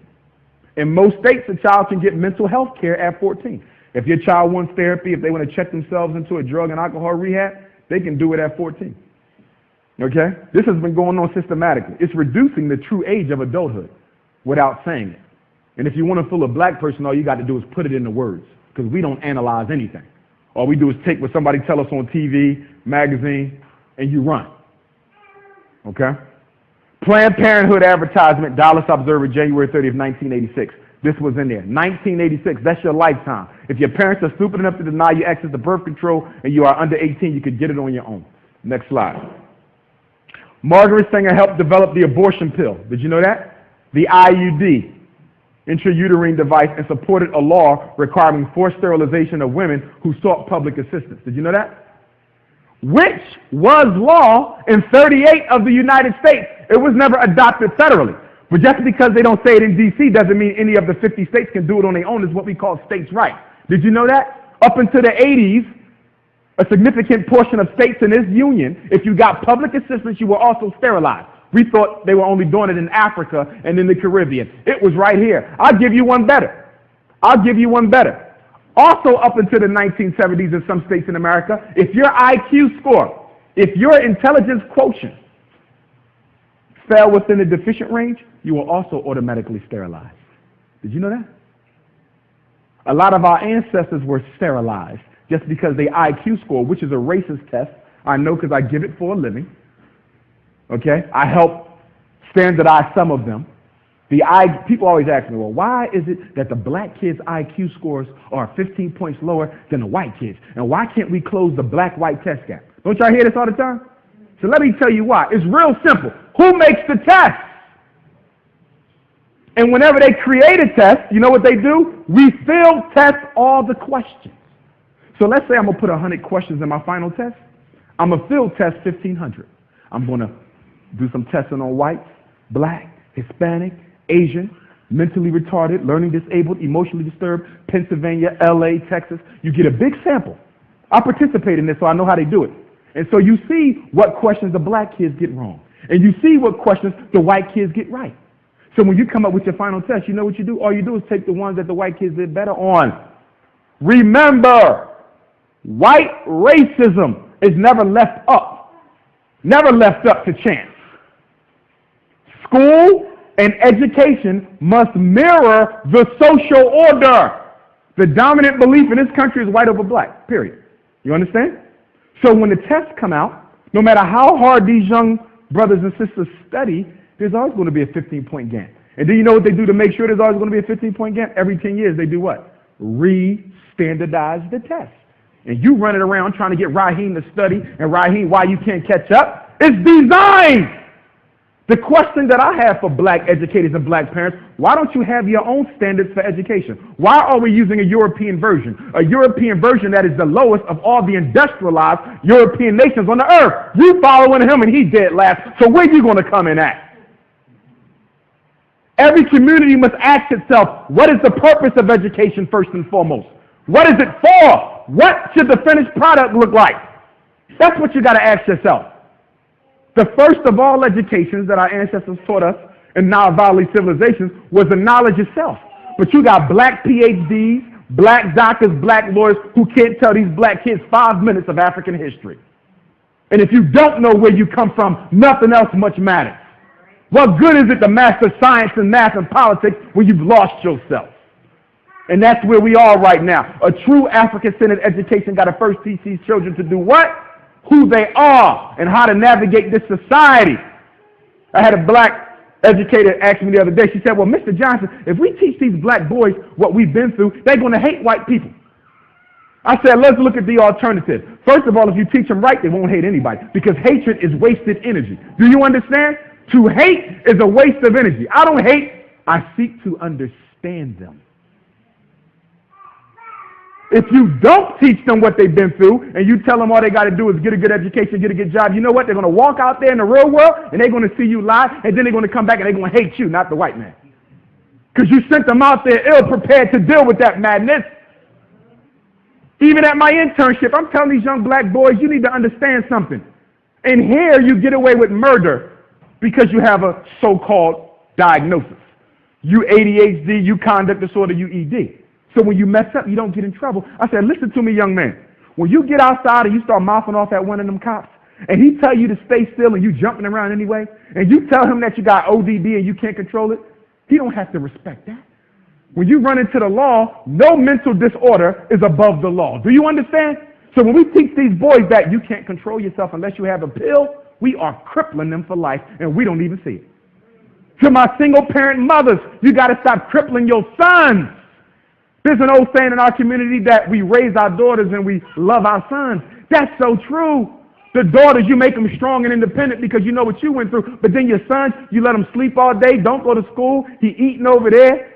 A: In most states, a child can get mental health care at 14. If your child wants therapy, if they want to check themselves into a drug and alcohol rehab, they can do it at 14. Okay? This has been going on systematically. It's reducing the true age of adulthood without saying it. And if you want to fool a black person, all you got to do is put it into words, because we don't analyze anything. All we do is take what somebody tell us on TV, magazine, and you run. Okay? Planned Parenthood advertisement, Dallas Observer, January 30th, 1986. This was in there. 1986, that's your lifetime. If your parents are stupid enough to deny you access to birth control and you are under 18, you could get it on your own. Next slide. Margaret Sanger helped develop the abortion pill. Did you know that? The IUD, intrauterine device, and supported a law requiring forced sterilization of women who sought public assistance. Did you know that? Which was law in 38 of the United States. It was never adopted federally. But just because they don't say it in D.C. doesn't mean any of the 50 states can do it on their own. It's what we call states' rights. Did you know that? Up until the 80s, a significant portion of states in this union, if you got public assistance, you were also sterilized. We thought they were only doing it in Africa and in the Caribbean. It was right here. I'll give you one better. I'll give you one better. Also up until the 1970s in some states in America, if your IQ score, if your intelligence quotient fell within the deficient range, you were also automatically sterilized. Did you know that? A lot of our ancestors were sterilized just because their IQ score, which is a racist test, I know because I give it for a living. Okay? I help standardize some of them. People always ask me, well, why is it that the black kids' IQ scores are 15 points lower than the white kids? And why can't we close the black-white test gap? Don't y'all hear this all the time? So let me tell you why. It's real simple. Who makes the test? And whenever they create a test, you know what they do? We field test all the questions. So let's say I'm going to put 100 questions in my final test. I'm going to field test 1,500. I'm going to do some testing on whites, black, Hispanic, Asian, mentally retarded, learning disabled, emotionally disturbed, Pennsylvania, LA, Texas. You get a big sample. I participate in this so I know how they do it. And so you see what questions the black kids get wrong. And you see what questions the white kids get right. So when you come up with your final test, you know what you do? All you do is take the ones that the white kids did better on. Remember, white racism is never left up to chance. School and education must mirror the social order. The dominant belief in this country is white over black, period. You understand? So when the tests come out, no matter how hard these young brothers and sisters study, there's always going to be a 15-point gap. And do you know what they do to make sure there's always going to be a 15-point gap? Every 10 years they do what? Re-standardize the test. And you running around trying to get Raheem to study, and Raheem, why you can't catch up? It's designed! The question that I have for black educators and black parents, why don't you have your own standards for education? Why are we using a European version? A European version that is the lowest of all the industrialized European nations on the earth. You following him and he dead last, so where you going to come in at? Every community must ask itself, what is the purpose of education first and foremost? What is it for? What should the finished product look like? That's what you got to ask yourself. The first of all educations that our ancestors taught us in now valley civilizations was the knowledge itself. But you got black PhDs, black doctors, black lawyers who can't tell these black kids 5 minutes of African history. And if you don't know where you come from, nothing else much matters. What good is it to master science and math and politics when you've lost yourself? And that's where we are right now. A true African-centered education got to first teach these children to do what? Who they are and how to navigate this society. I had a black educator ask me the other day, she said, well, Mr. Johnson, if we teach these black boys what we've been through, they're going to hate white people. I said, let's look at the alternative. First of all, if you teach them right, they won't hate anybody because hatred is wasted energy. Do you understand? To hate is a waste of energy. I don't hate, I seek to understand them. If you don't teach them what they've been through and you tell them all they got to do is get a good education, get a good job, you know what? They're going to walk out there in the real world and they're going to see you lie, and then they're going to come back and they're going to hate you, not the white man. Because you sent them out there ill-prepared to deal with that madness. Even at my internship, I'm telling these young black boys, you need to understand something. And here you get away with murder because you have a so-called diagnosis. You ADHD, you conduct disorder, you ED. So when you mess up, you don't get in trouble. I said, listen to me, young man. When you get outside and you start mouthing off at one of them cops, and he tell you to stay still and you jumping around anyway, and you tell him that you got ODD and you can't control it, he don't have to respect that. When you run into the law, no mental disorder is above the law. Do you understand? So when we teach these boys that you can't control yourself unless you have a pill, we are crippling them for life, and we don't even see it. To my single-parent mothers, you got to stop crippling your sons. There's an old saying in our community that we raise our daughters and we love our sons. That's so true. The daughters, you make them strong and independent because you know what you went through. But then your sons, you let them sleep all day, don't go to school. He eating over there.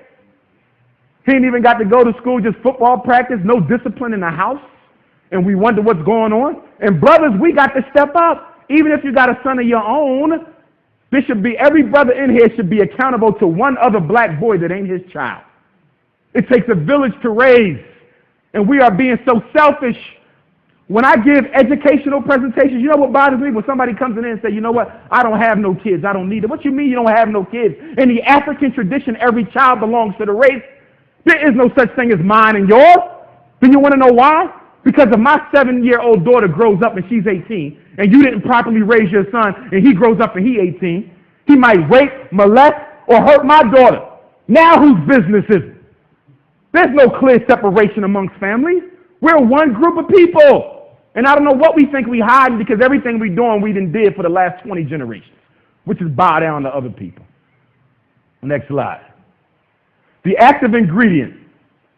A: He ain't even got to go to school, just football practice, no discipline in the house. And we wonder what's going on. And brothers, we got to step up. Even if you got a son of your own, there should be, every brother in here should be accountable to one other black boy that ain't his child. It takes a village to raise, and we are being so selfish. When I give educational presentations, you know what bothers me? When somebody comes in and says, you know what, I don't have no kids, I don't need them. What you mean you don't have no kids? In the African tradition, every child belongs to the race. There is no such thing as mine and yours. Do you want to know why? Because if my 7-year-old daughter grows up and she's 18, and you didn't properly raise your son, and he grows up and he's 18, he might rape, molest, or hurt my daughter. Now whose business is it? There's no clear separation amongst families. We're one group of people. And I don't know what we think we hiding because everything we doing we done did for the last 20 generations, which is bow down to other people. Next slide. The active ingredient.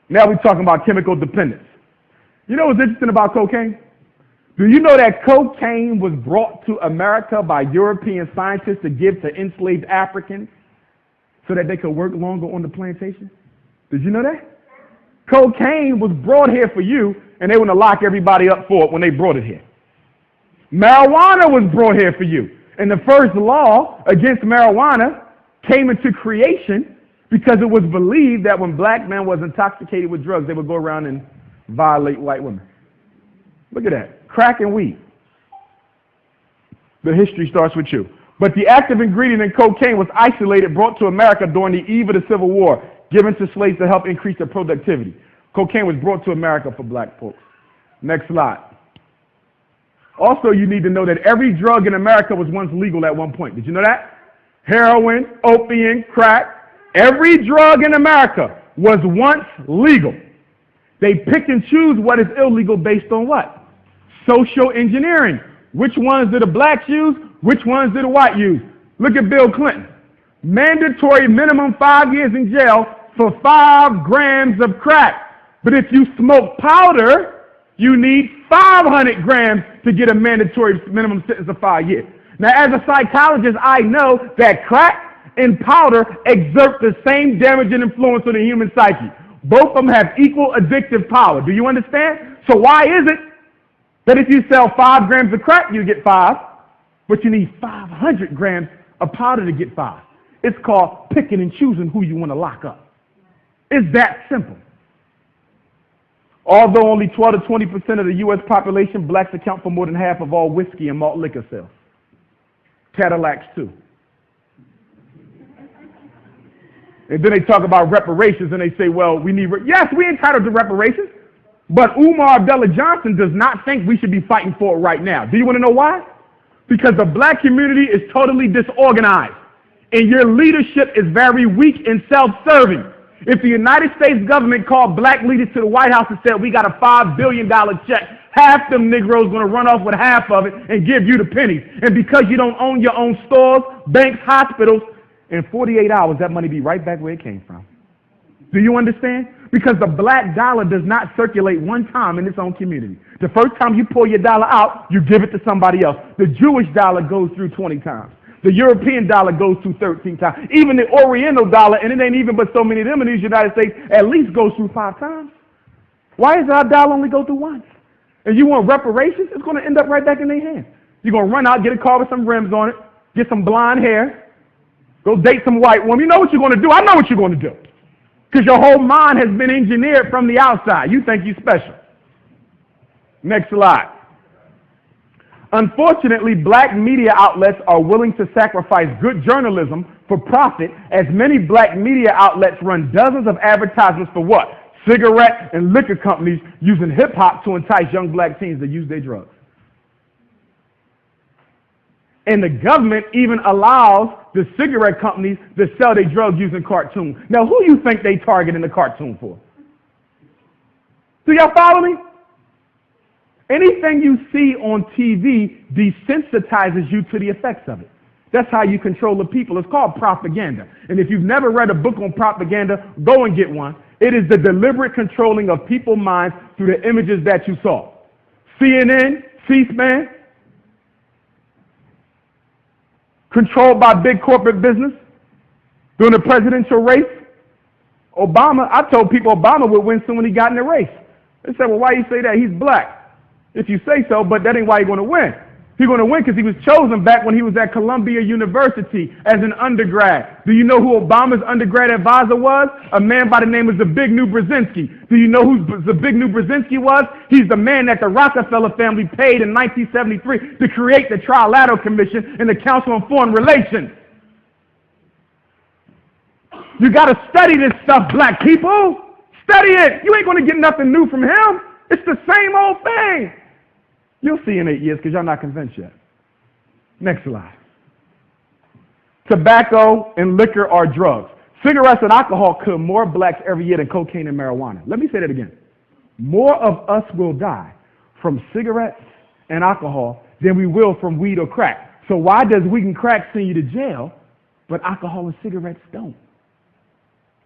A: Now we're talking about chemical dependence. You know what's interesting about cocaine? Do you know that cocaine was brought to America by European scientists to give to enslaved Africans so that they could work longer on the plantation? Did you know that? Cocaine was brought here for you, and they want to lock everybody up for it when they brought it here. Marijuana was brought here for you. And the first law against marijuana came into creation because it was believed that when black men was intoxicated with drugs, they would go around and violate white women. Look at that. Crack and weed. The history starts with you. But the active ingredient in cocaine was isolated, brought to America during the eve of the Civil War, given to slaves to help increase their productivity. Cocaine was brought to America for black folks. Next slide. Also, you need to know that every drug in America was once legal at one point. Did you know that? Heroin, opium, crack. Every drug in America was once legal. They pick and choose what is illegal based on what? Social engineering. Which ones do the blacks use? Which ones do the white use? Look at Bill Clinton. Mandatory minimum 5 years in jail for 5 grams of crack. But if you smoke powder, you need 500 grams to get a mandatory minimum sentence of 5 years. Now, as a psychologist, I know that crack and powder exert the same damaging influence on the human psyche. Both of them have equal addictive power. Do you understand? So why is it that if you sell 5 grams of crack, you get 5, but you need 500 grams of powder to get 5? It's called picking and choosing who you want to lock up. It's that simple. Although only 12 to 20% of the U.S. population, blacks account for more than half of all whiskey and malt liquor sales. Cadillacs, too. And then they talk about reparations, and they say, well, we need... Yes, we're entitled to reparations, but Umar Abdullah-Johnson does not think we should be fighting for it right now. Do you want to know why? Because the black community is totally disorganized, and your leadership is very weak and self-serving. If the United States government called black leaders to the White House and said, we got a $5 billion check, half them Negroes going to run off with half of it and give you the pennies. And because you don't own your own stores, banks, hospitals, in 48 hours, that money be right back where it came from. Do you understand? Because the black dollar does not circulate one time in its own community. The first time you pull your dollar out, you give it to somebody else. The Jewish dollar goes through 20 times. The European dollar goes through 13 times. Even the Oriental dollar, and it ain't even but so many of them in these United States, at least goes through 5 times. Why does our dollar only go through once? And you want reparations? It's going to end up right back in their hands. You're going to run out, get a car with some rims on it, get some blonde hair, go date some white woman. You know what you're going to do. I know what you're going to do. Because your whole mind has been engineered from the outside. You think you're special. Next slide. Unfortunately, black media outlets are willing to sacrifice good journalism for profit, as many black media outlets run dozens of advertisements for what? Cigarette and liquor companies using hip-hop to entice young black teens to use their drugs. And the government even allows the cigarette companies to sell their drugs using cartoons. Now, who you think they target in the cartoon for? Do y'all follow me? Anything you see on TV desensitizes you to the effects of it. That's how you control the people. It's called propaganda. And if you've never read a book on propaganda, go and get one. It is the deliberate controlling of people's minds through the images that you saw. CNN, C-SPAN, controlled by big corporate business. During the presidential race, I told people Obama would win soon when he got in the race. They said, well, why you say that? He's black. If you say so, but that ain't why he's going to win. He's going to win because he was chosen back when he was at Columbia University as an undergrad. Do you know who Obama's undergrad advisor was? A man by the name of Zbigniew Brzezinski. Do you know who Zbigniew Brzezinski was? He's the man that the Rockefeller family paid in 1973 to create the Trilateral Commission and the Council on Foreign Relations. You got to study this stuff, black people. Study it. You ain't going to get nothing new from him. It's the same old thing. You'll see in 8 years because y'all not convinced yet. Next slide. Tobacco and liquor are drugs. Cigarettes and alcohol kill more blacks every year than cocaine and marijuana. Let me say that again. More of us will die from cigarettes and alcohol than we will from weed or crack. So why does weed and crack send you to jail, but alcohol and cigarettes don't?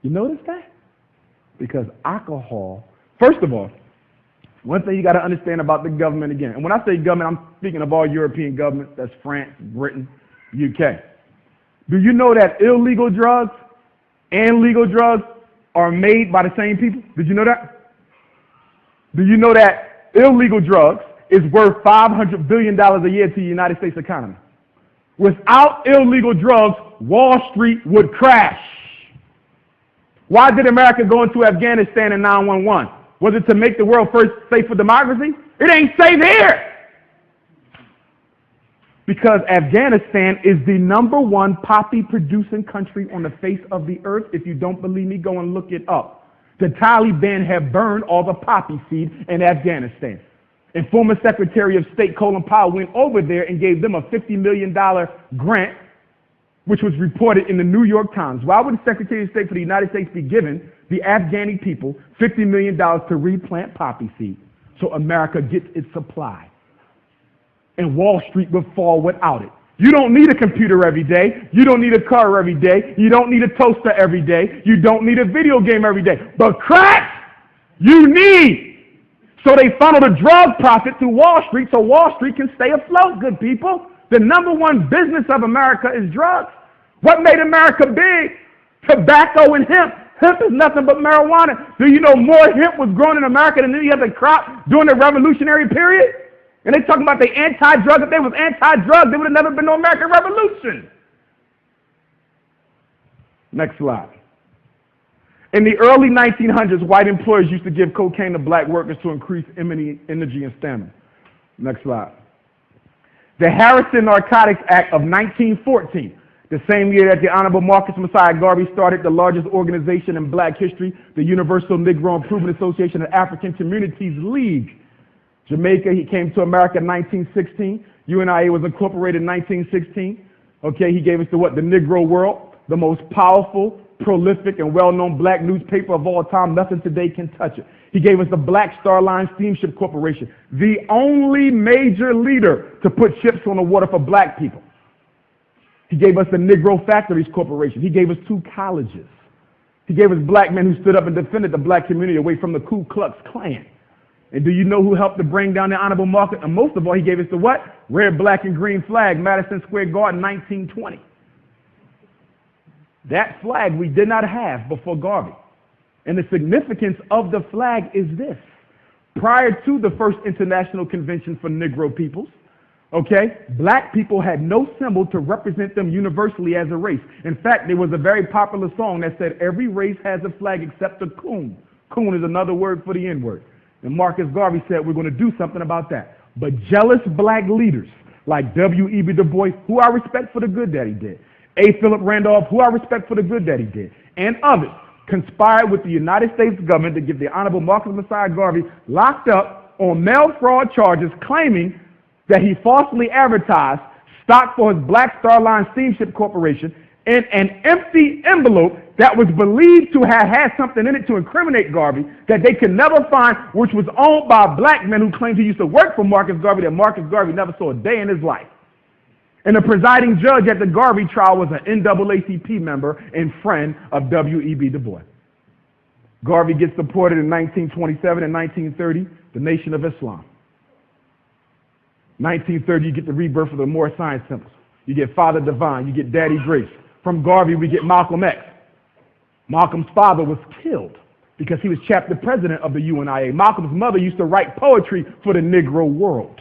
A: You notice that? Because alcohol, first of all, one thing you got to understand about the government again, and when I say government, I'm speaking of all European governments, that's France, Britain, UK. Do you know that illegal drugs and legal drugs are made by the same people? Did you know that? Do you know that illegal drugs is worth $500 billion a year to the United States economy? Without illegal drugs, Wall Street would crash. Why did America go into Afghanistan in 9/11? Was it to make the world first safe for democracy? It ain't safe here. Because Afghanistan is the #1 poppy-producing country on the face of the earth. If you don't believe me, go and look it up. The Taliban have burned all the poppy seed in Afghanistan. And former Secretary of State Colin Powell went over there and gave them a $50 million grant, which was reported in the New York Times. Why would the Secretary of State for the United States be giving the Afghani people $50 million to replant poppy seed so America gets its supply? And Wall Street would fall without it. You don't need a computer every day. You don't need a car every day. You don't need a toaster every day. You don't need a video game every day. But crack, you need. So they funnel the drug profit through Wall Street so Wall Street can stay afloat, good people. The #1 business of America is drugs. What made America big? Tobacco and hemp. Hemp is nothing but marijuana. Do you know more hemp was grown in America than any other crop during the Revolutionary period? And they talking about the anti-drug. If they was anti-drug, there would have never been no American Revolution. Next slide. In the early 1900s, white employers used to give cocaine to black workers to increase energy and stamina. Next slide. The Harrison Narcotics Act of 1914, the same year that the Honorable Marcus Messiah Garvey started the largest organization in black history, the Universal Negro Improvement Association of African Communities League. Jamaica, he came to America in 1916. UNIA was incorporated in 1916. Okay, he gave us the Negro World, the most powerful, prolific, and well-known black newspaper of all time. Nothing today can touch it. He gave us the Black Star Line Steamship Corporation, the only major leader to put ships on the water for black people. He gave us the Negro Factories Corporation. He gave us 2 colleges. He gave us black men who stood up and defended the black community away from the Ku Klux Klan. And do you know who helped to bring down the honorable market? And most of all, he gave us the what? Red, black, and green flag, Madison Square Garden, 1920. That flag we did not have before Garvey. And the significance of the flag is this. Prior to the first International Convention for Negro Peoples, okay, black people had no symbol to represent them universally as a race. In fact, there was a very popular song that said every race has a flag except the coon. Coon is another word for the N-word. And Marcus Garvey said we're going to do something about that. But jealous black leaders like W.E.B. Du Bois, who I respect for the good that he did, A. Philip Randolph, who I respect for the good that he did, and others, conspired with the United States government to get the Honorable Marcus Messiah Garvey locked up on mail fraud charges, claiming that he falsely advertised stock for his Black Star Line Steamship Corporation in an empty envelope that was believed to have had something in it to incriminate Garvey that they could never find, which was owned by a black man who claimed he used to work for Marcus Garvey, that Marcus Garvey never saw a day in his life. And the presiding judge at the Garvey trial was an NAACP member and friend of W.E.B. Du Bois. Garvey gets deported in 1927 and 1930, the Nation of Islam. 1930, you get the rebirth of the Moore Science Temples. You get Father Divine, you get Daddy Grace. From Garvey, we get Malcolm X. Malcolm's father was killed because he was chapter president of the UNIA. Malcolm's mother used to write poetry for the Negro world.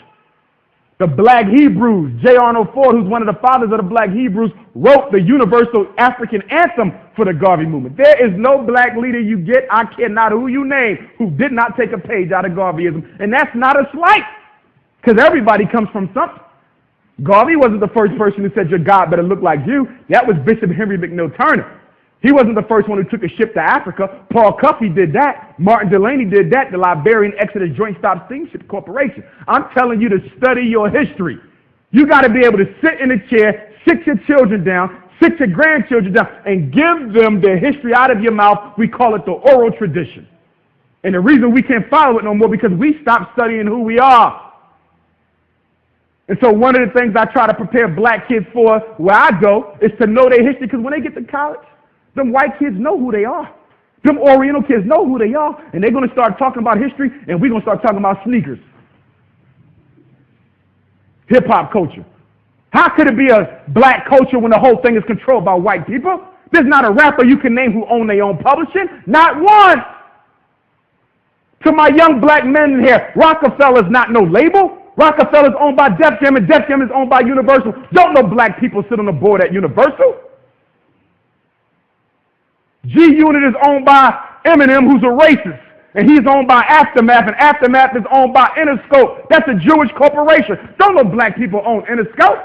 A: The Black Hebrews, J. Arnold Ford, who's one of the fathers of the Black Hebrews, wrote the universal African anthem for the Garvey movement. There is no black leader you get, I care not who you name, who did not take a page out of Garveyism. And that's not a slight, because everybody comes from something. Garvey wasn't the first person who said your God better look like you. That was Bishop Henry McNeill Turner. He wasn't the first one who took a ship to Africa. Paul Cuffey did that. Martin Delaney did that. The Liberian Exodus Joint Stop Steamship Corporation. I'm telling you to study your history. You got to be able to sit in a chair, sit your children down, sit your grandchildren down, and give them the history out of your mouth. We call it the oral tradition. And the reason we can't follow it no more because we stopped studying who we are. And so one of the things I try to prepare black kids for where I go is to know their history, because when they get to college, them white kids know who they are. Them Oriental kids know who they are, and they're going to start talking about history, and we're going to start talking about sneakers. Hip-hop culture. How could it be a black culture when the whole thing is controlled by white people? There's not a rapper you can name who own their own publishing. Not one. To my young black men in here, Rockefeller's not no label. Rockefeller's owned by Def Jam, and Def Jam is owned by Universal. Don't no black people sit on the board at Universal. G-Unit is owned by Eminem, who's a racist, and he's owned by Aftermath, and Aftermath is owned by Interscope. That's a Jewish corporation. Don't no black people own Interscope.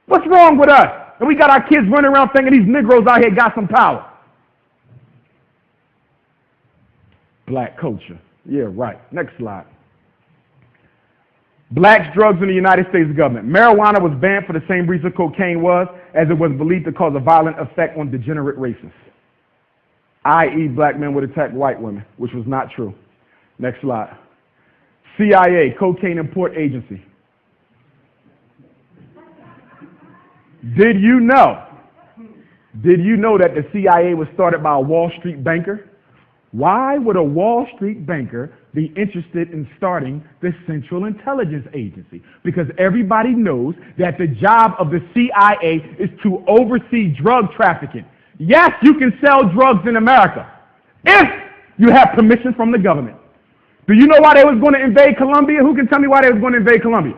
A: What's wrong with us? And we got our kids running around thinking these Negroes out here got some power. Black culture. Yeah, right. Next slide. Blacks, drugs in the United States government. Marijuana was banned for the same reason cocaine was, as it was believed to cause a violent effect on degenerate races, i.e. black men would attack white women, which was not true. Next slide. CIA, Cocaine Import Agency. Did you know that the CIA was started by a Wall Street banker? Why would a Wall Street banker be interested in starting the Central Intelligence Agency? Because everybody knows that the job of the CIA is to oversee drug trafficking. Yes, you can sell drugs in America if you have permission from the government. Do you know why they was going to invade Colombia? Who can tell me why they was going to invade Colombia?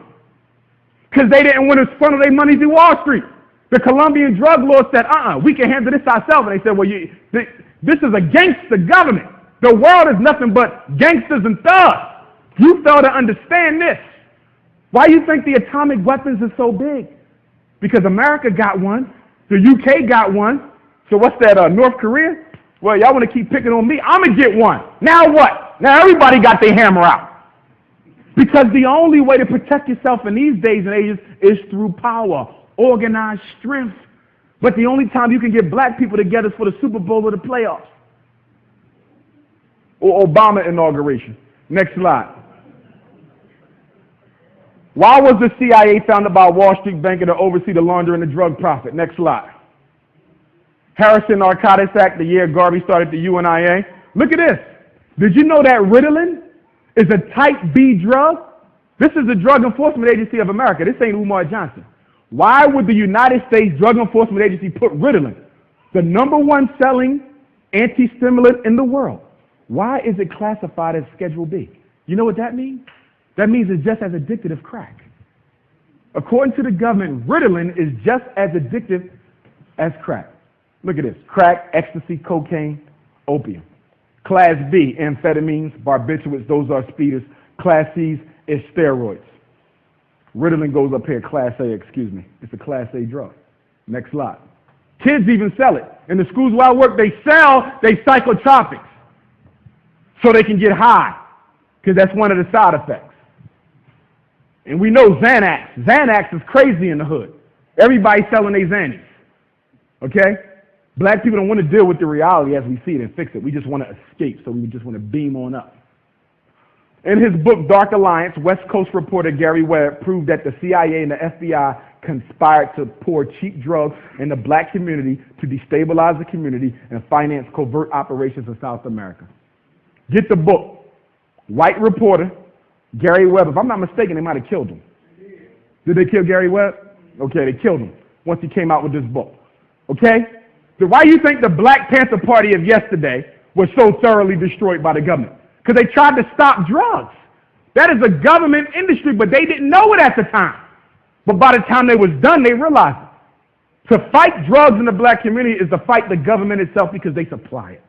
A: Because they didn't want to funnel their money through Wall Street. The Colombian drug law said, we can handle this ourselves. And they said, well, this is a gangster government. The world is nothing but gangsters and thugs. You fail to understand this. Why do you think the atomic weapons are so big? Because America got one. The UK got one. So what's that, North Korea? Well, y'all want to keep picking on me? I'm going to get one. Now what? Now everybody got their hammer out. Because the only way to protect yourself in these days and ages is through power, organized strength. But the only time you can get black people together is for the Super Bowl or the playoffs. Or Obama inauguration. Next slide. Why was the CIA founded by a Wall Street banker to oversee the laundering of drug profit? Next slide. Harrison Narcotics Act, the year Garvey started the UNIA. Look at this. Did you know that Ritalin is a type B drug. This is the Drug Enforcement Agency of America. This ain't Umar Johnson. Why would the United States Drug Enforcement Agency put Ritalin, the #1 selling anti-stimulant in the world? Why is it classified as Schedule B? You know what that means? That means it's just as addictive as crack. According to the government, Ritalin is just as addictive as crack. Look at this. Crack, ecstasy, cocaine, opium. Class B, amphetamines, barbiturates, those are speeders. Class C is steroids. Ritalin goes up here, Class A, excuse me. It's a Class A drug. Next slide. Kids even sell it. In the schools where I work, they sell they psychotropics so they can get high, because that's one of the side effects. And we know Xanax. Xanax is crazy in the hood. Everybody's selling their Xanax. Okay? Black people don't want to deal with the reality as we see it and fix it. We just want to escape, so we just want to beam on up. In his book, Dark Alliance, West Coast reporter Gary Webb proved that the CIA and the FBI conspired to pour cheap drugs in the black community to destabilize the community and finance covert operations in South America. Get the book. White reporter, Gary Webb. If I'm not mistaken, they might have killed him. Did they kill Gary Webb? Okay, they killed him once he came out with this book. Okay? So why do you think the Black Panther Party of yesterday was so thoroughly destroyed by the government? Because they tried to stop drugs. That is a government industry, but they didn't know it at the time. But by the time they was done, they realized it. To fight drugs in the black community is to fight the government itself because they supply it.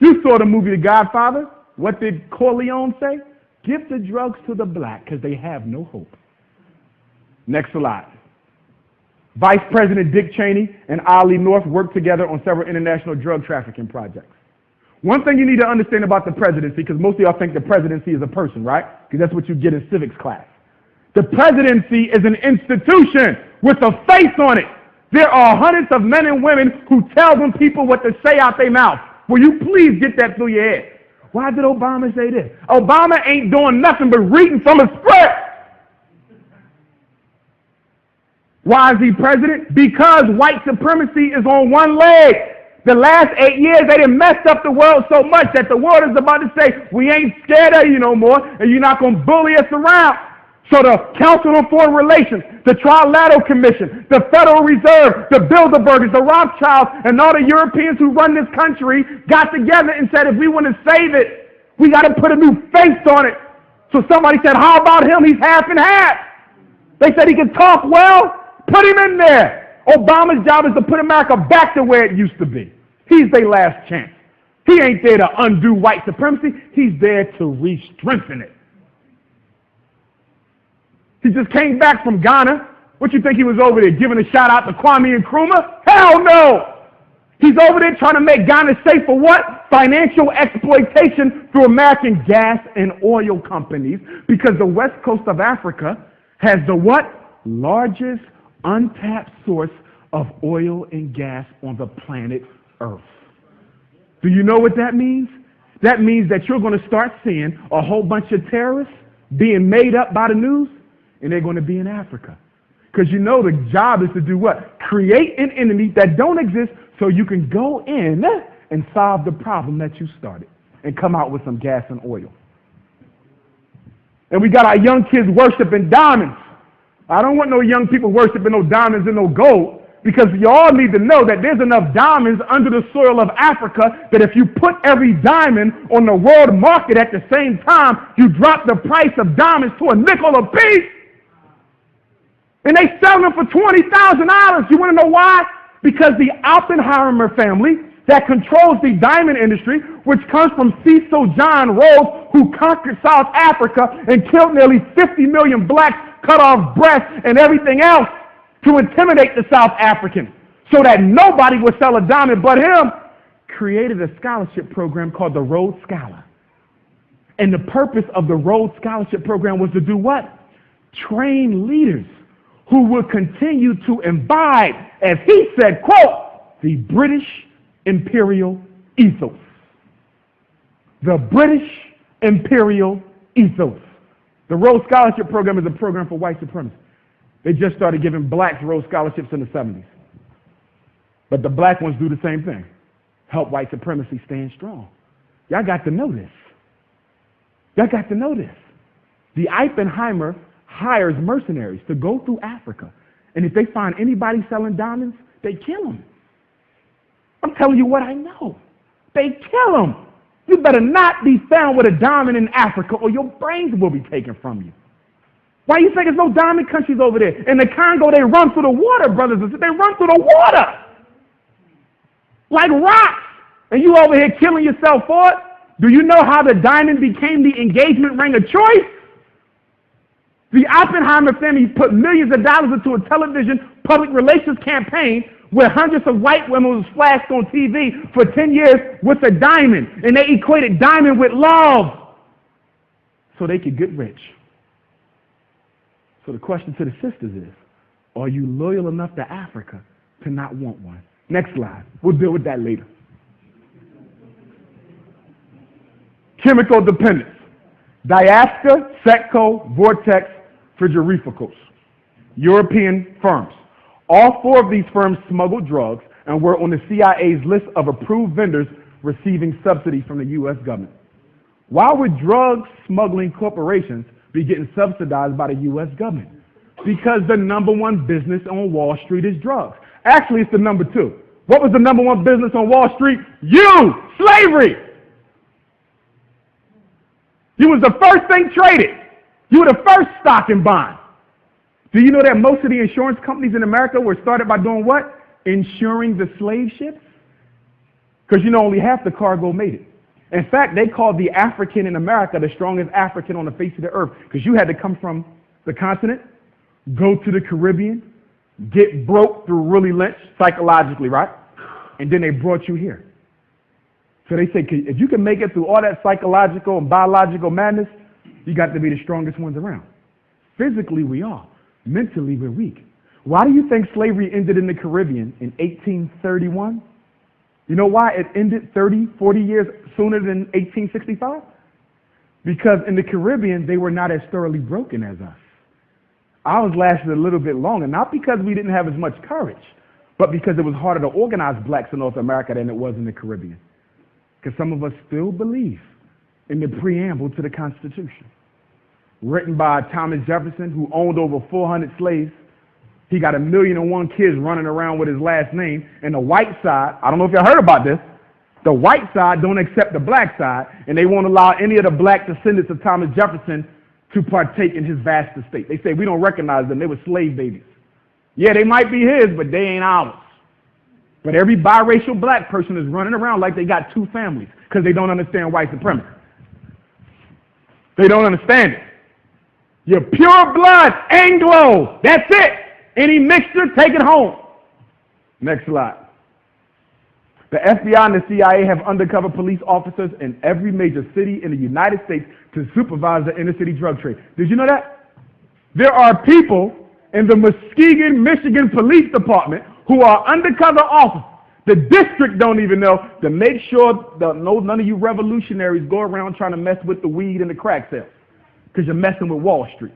A: You saw the movie The Godfather. What did Corleone say? Give the drugs to the black because they have no hope. Next slide. Vice President Dick Cheney and Ollie North worked together on several international drug trafficking projects. One thing you need to understand about the presidency, because most of y'all think the presidency is a person, right? Because that's what you get in civics class. The presidency is an institution with a face on it. There are hundreds of men and women who tell them people what to say out their mouth. Will you please get that through your head? Why did Obama say this? Obama ain't doing nothing but reading from a script. Why is he president? Because white supremacy is on one leg. The last 8 years, they done messed up the world so much that the world is about to say, we ain't scared of you no more, and you're not going to bully us around. So the Council on Foreign Relations, the Trilateral Commission, the Federal Reserve, the Bilderbergers, the Rothschilds, and all the Europeans who run this country got together and said, if we want to save it, we got to put a new face on it. So somebody said, how about him? He's half and half. They said he can talk well. Put him in there. Obama's job is to put America back to where it used to be. He's their last chance. He ain't there to undo white supremacy. He's there to re-strengthen it. He just came back from Ghana. What you think he was over there giving a shout out to Kwame Nkrumah? Hell no! He's over there trying to make Ghana safe for what? Financial exploitation through American gas and oil companies, because the west coast of Africa has the what? Largest untapped source of oil and gas on the planet Earth. Do you know what that means? That means that you're going to start seeing a whole bunch of terrorists being made up by the news, and they're going to be in Africa. Because you know the job is to do what? Create an enemy that don't exist so you can go in and solve the problem that you started and come out with some gas and oil. And we got our young kids worshiping diamonds. I don't want no young people worshiping no diamonds and no gold, because y'all need to know that there's enough diamonds under the soil of Africa that if you put every diamond on the world market at the same time, you drop the price of diamonds to a nickel a piece. And they sell them for $20,000. You want to know why? Because the Oppenheimer family that controls the diamond industry, which comes from Cecil John Rhodes, who conquered South Africa and killed nearly 50 million blacks, cut off breasts and everything else to intimidate the South Africans so that nobody would sell a diamond but him, created a scholarship program called the Rhodes Scholar. And the purpose of the Rhodes Scholarship program was to do what? Train leaders who would continue to imbibe, as he said, quote, the British imperial ethos. The British imperial ethos. The Rhodes Scholarship Program is a program for white supremacists. They just started giving blacks Rhodes Scholarships in the 70s. But the black ones do the same thing. Help white supremacy stand strong. Y'all got to know this. Y'all got to know this. The Oppenheimer hires mercenaries to go through Africa, and if they find anybody selling diamonds, they kill them. I'm telling you what I know. They kill them. You better not be found with a diamond in Africa or your brains will be taken from you. Why you think there's no diamond countries over there? In the Congo, they run through the water, brothers and sisters. They run through the water like rocks. And you over here killing yourself for it? Do you know how the diamond became the engagement ring of choice? The Oppenheimer family put millions of dollars into a television public relations campaign where hundreds of white women was flashed on TV for 10 years with a diamond. And they equated diamond with love so they could get rich. So the question to the sisters is, are you loyal enough to Africa to not want one? Next slide. We'll deal with that later. Chemical dependence. Diaster, Setco, Vortex, Frigorificals. European firms. All four of these firms smuggled drugs and were on the CIA's list of approved vendors receiving subsidy from the U.S. government. Why would drug smuggling corporations be getting subsidized by the U.S. government? Because the number one business on Wall Street is drugs. Actually, it's the number two. What was the number one business on Wall Street? You! Slavery! You was the first thing traded. You were the first stock and bond. Do you know that most of the insurance companies in America were started by doing what? Insuring the slave ships? Because you know only half the cargo made it. In fact, they called the African in America the strongest African on the face of the earth because you had to come from the continent, go to the Caribbean, get broke through Willie Lynch psychologically, right? And then they brought you here. So they say if you can make it through all that psychological and biological madness, you got to be the strongest ones around. Physically, we are. Mentally, we're weak. Why do you think slavery ended in the Caribbean in 1831? You know why it ended 30, 40 years sooner than 1865? Because in the Caribbean, they were not as thoroughly broken as us. Ours lasted a little bit longer, not because we didn't have as much courage, but because it was harder to organize blacks in North America than it was in the Caribbean. Because some of us still believe in the preamble to the Constitution, written by Thomas Jefferson, who owned over 400 slaves. He got 1,000,001 kids running around with his last name. And the white side, I don't know if y'all heard about this, the white side don't accept the black side, and they won't allow any of the black descendants of Thomas Jefferson to partake in his vast estate. They say, we don't recognize them. They were slave babies. Yeah, they might be his, but they ain't ours. But every biracial black person is running around like they got two families because they don't understand white supremacy. They don't understand it. You're pure blood, Anglo. That's it. Any mixture, take it home. Next slide. The FBI and the CIA have undercover police officers in every major city in the United States to supervise the inner city drug trade. Did you know that? There are people in the Muskegon, Michigan Police Department who are undercover officers. The district don't even know to make sure that none of you revolutionaries go around trying to mess with the weed and the crack sales because you're messing with Wall Street.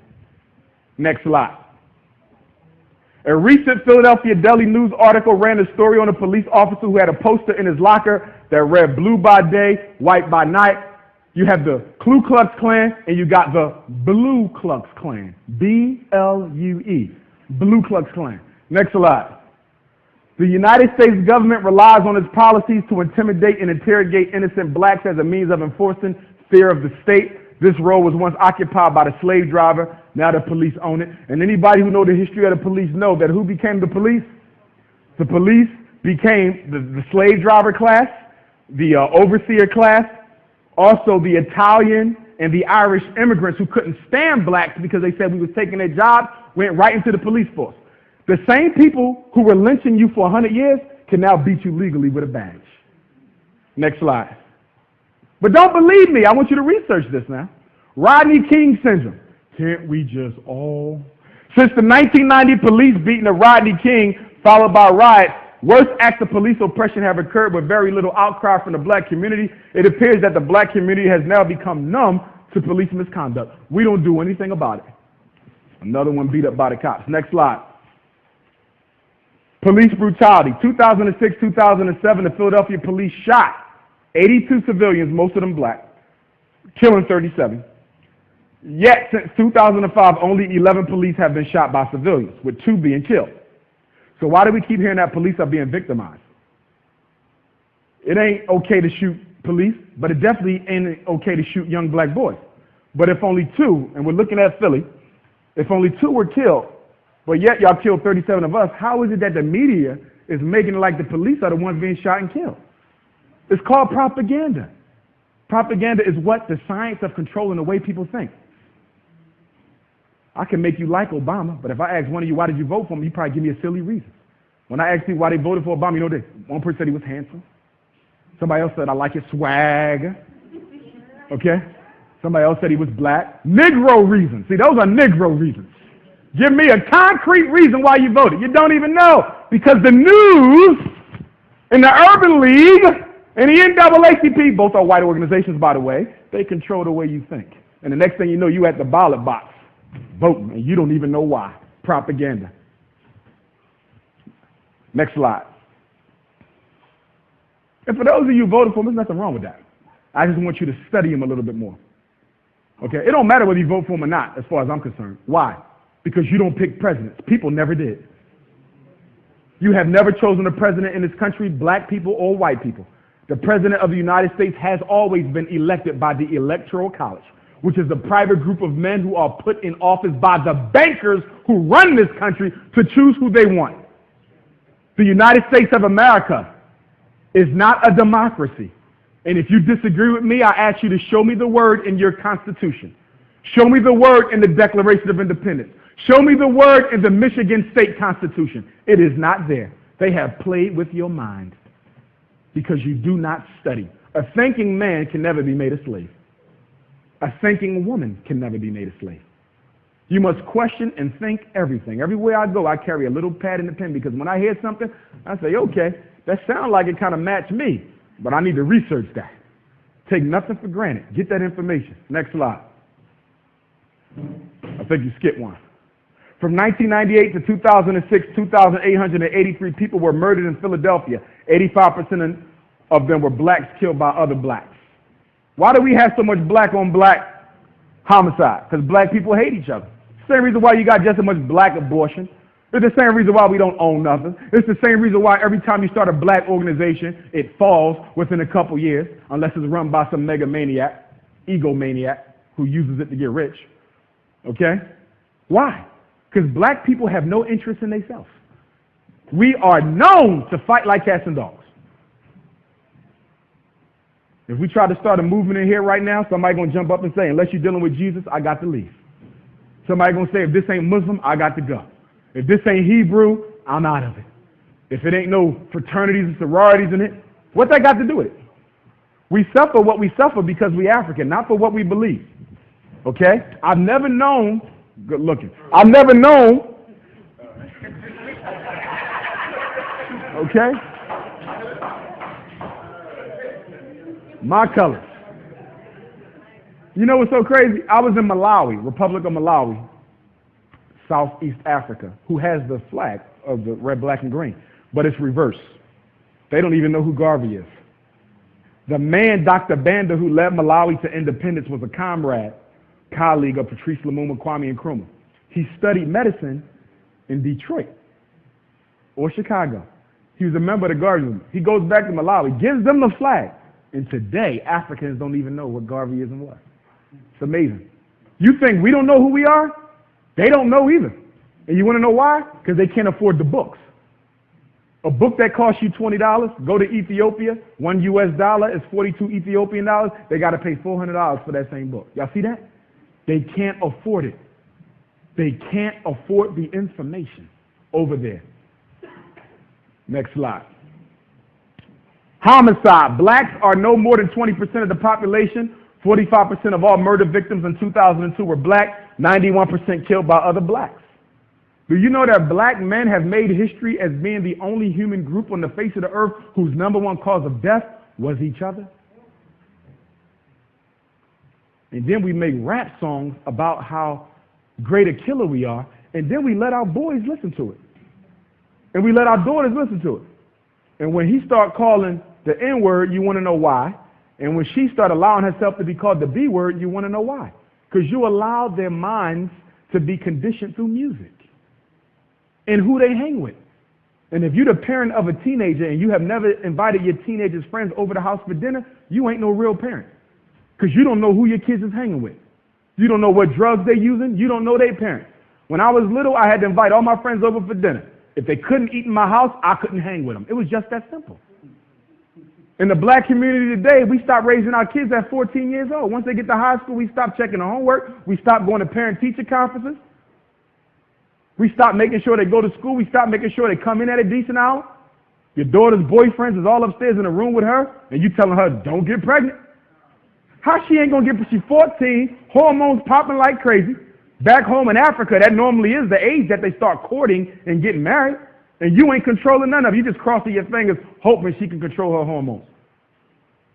A: Next slide. A recent Philadelphia Daily News article ran a story on a police officer who had a poster in his locker that read blue by day, white by night. You have the Ku Klux Klan and you got the Blue Klux Klan. B-L-U-E. Blue Klux Klan. Next slide. The United States government relies on its policies to intimidate and interrogate innocent blacks as a means of enforcing fear of the state. This role was once occupied by the slave driver. Now the police own it. And anybody who knows the history of the police know that who became the police? The police became the slave driver class, the overseer class, also the Italian and the Irish immigrants who couldn't stand blacks because they said we was taking their jobs, went right into the police force. The same people who were lynching you for 100 years can now beat you legally with a badge. Next slide. But don't believe me. I want you to research this now. Rodney King syndrome. Can't we just all? Since the 1990 police beating of Rodney King, followed by riots, worse acts of police oppression have occurred with very little outcry from the black community. It appears that the black community has now become numb to police misconduct. We don't do anything about it. Another one beat up by the cops. Next slide. Police brutality. 2006, 2007, the Philadelphia police shot 82 civilians, most of them black, killing 37. Yet, since 2005, only 11 police have been shot by civilians, with 2 being killed. So why do we keep hearing that police are being victimized? It ain't okay to shoot police, but it definitely ain't okay to shoot young black boys. But if only 2, and we're looking at Philly, if only 2 were killed, but yet y'all killed 37 of us, how is it that the media is making it like the police are the ones being shot and killed? It's called propaganda. Propaganda is what? The science of controlling the way people think. I can make you like Obama, but if I ask one of you, why did you vote for him, you probably give me a silly reason. When I asked people why they voted for Obama, you know this. One person said he was handsome. Somebody else said, I like his swag. Okay? Somebody else said he was black. Negro reasons. See, those are Negro reasons. Give me a concrete reason why you voted. You don't even know. Because the news and the Urban League and the NAACP, both are white organizations, by the way, they control the way you think. And the next thing you know, you at the ballot box voting, and you don't even know why. Propaganda. Next slide. And for those of you who voted for him, there's nothing wrong with that. I just want you to study him a little bit more. Okay? It don't matter whether you vote for him or not, as far as I'm concerned. Why? Because you don't pick presidents. People never did. You have never chosen a president in this country, black people or white people. The president of the United States has always been elected by the Electoral College, which is a private group of men who are put in office by the bankers who run this country to choose who they want. The United States of America is not a democracy. And if you disagree with me, I ask you to show me the word in your Constitution. Show me the word in the Declaration of Independence. Show me the word in the Michigan State Constitution. It is not there. They have played with your mind because you do not study. A thinking man can never be made a slave. A thinking woman can never be made a slave. You must question and think everything. Everywhere I go, I carry a little pad and a pen because when I hear something, I say, okay, that sounds like it kind of matched me, but I need to research that. Take nothing for granted. Get that information. Next slide. I think you skipped one. From 1998 to 2006, 2,883 people were murdered in Philadelphia. 85% of them were blacks killed by other blacks. Why do we have so much black on black homicide? Because black people hate each other. Same reason why you got just as much black abortion. It's the same reason why we don't own nothing. It's the same reason why every time you start a black organization, it falls within a couple years, unless it's run by some megamaniac, egomaniac, who uses it to get rich. Okay? Why? Because black people have no interest in themselves. We are known to fight like cats and dogs. If we try to start a movement in here right now, somebody going to jump up and say, unless you're dealing with Jesus, I got to leave. Somebody going to say, if this ain't Muslim, I got to go. If this ain't Hebrew, I'm out of it. If it ain't no fraternities and sororities in it, what that got to do with it? We suffer what we suffer because we African, not for what we believe. Okay? I've never known, good looking, I've never known, okay? My colors. You know what's so crazy? I was in Malawi, Republic of Malawi, Southeast Africa, who has the flag of the red, black, and green, but it's reversed. They don't even know who Garvey is. The man, Dr. Banda, who led Malawi to independence, was a comrade, colleague of Patrice Lumumba, Kwame Nkrumah. He studied medicine in Detroit or Chicago. He was a member of the Garvey movement. He goes back to Malawi, gives them the flag, and today Africans don't even know what Garvey is and what. It's amazing. You think we don't know who we are? They don't know either. And you want to know why? Because they can't afford the books. A book that costs you $20, go to Ethiopia, $1 US is 42 Ethiopian dollars. They got to pay $400 for that same book. Y'all see that? They can't afford it. They can't afford the information over there. Next slide. Homicide. Blacks are no more than 20% of the population. 45% of all murder victims in 2002 were black. 91% killed by other blacks. Do you know that black men have made history as being the only human group on the face of the earth whose number one cause of death was each other? And then we make rap songs about how great a killer we are, and then we let our boys listen to it. And we let our daughters listen to it. And when he start calling the N-word, you want to know why. And when she start allowing herself to be called the B-word, you want to know why. Because you allow their minds to be conditioned through music and who they hang with. And if you're the parent of a teenager and you have never invited your teenager's friends over the house for dinner, you ain't no real parent. Because you don't know who your kids is hanging with. You don't know what drugs they're using. You don't know their parents. When I was little, I had to invite all my friends over for dinner. If they couldn't eat in my house, I couldn't hang with them. It was just that simple. In the black community today, we stopped raising our kids at 14 years old. Once they get to high school, we stop checking their homework. We stop going to parent-teacher conferences. We stop making sure they go to school. We stop making sure they come in at a decent hour. Your daughter's boyfriend is all upstairs in a room with her, and you telling her, don't get pregnant. How she ain't going to get, she's 14, hormones popping like crazy. Back home in Africa, that normally is the age that they start courting and getting married. And you ain't controlling none of it. You just crossing your fingers, hoping she can control her hormones.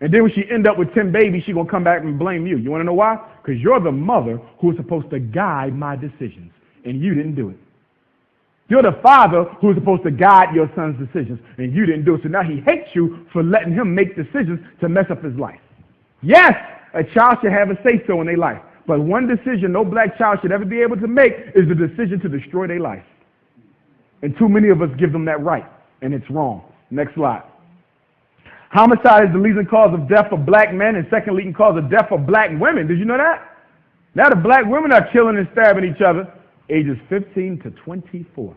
A: And then when she end up with 10 babies, she going to come back and blame you. You want to know why? Because you're the mother who is supposed to guide my decisions, and you didn't do it. You're the father who is supposed to guide your son's decisions, and you didn't do it. So now he hates you for letting him make decisions to mess up his life. Yes, a child should have a say-so in their life. But one decision no black child should ever be able to make is the decision to destroy their life. And too many of us give them that right, and it's wrong. Next slide. Homicide is the leading cause of death for black men and second leading cause of death for black women. Did you know that? Now the black women are killing and stabbing each other ages 15 to 24.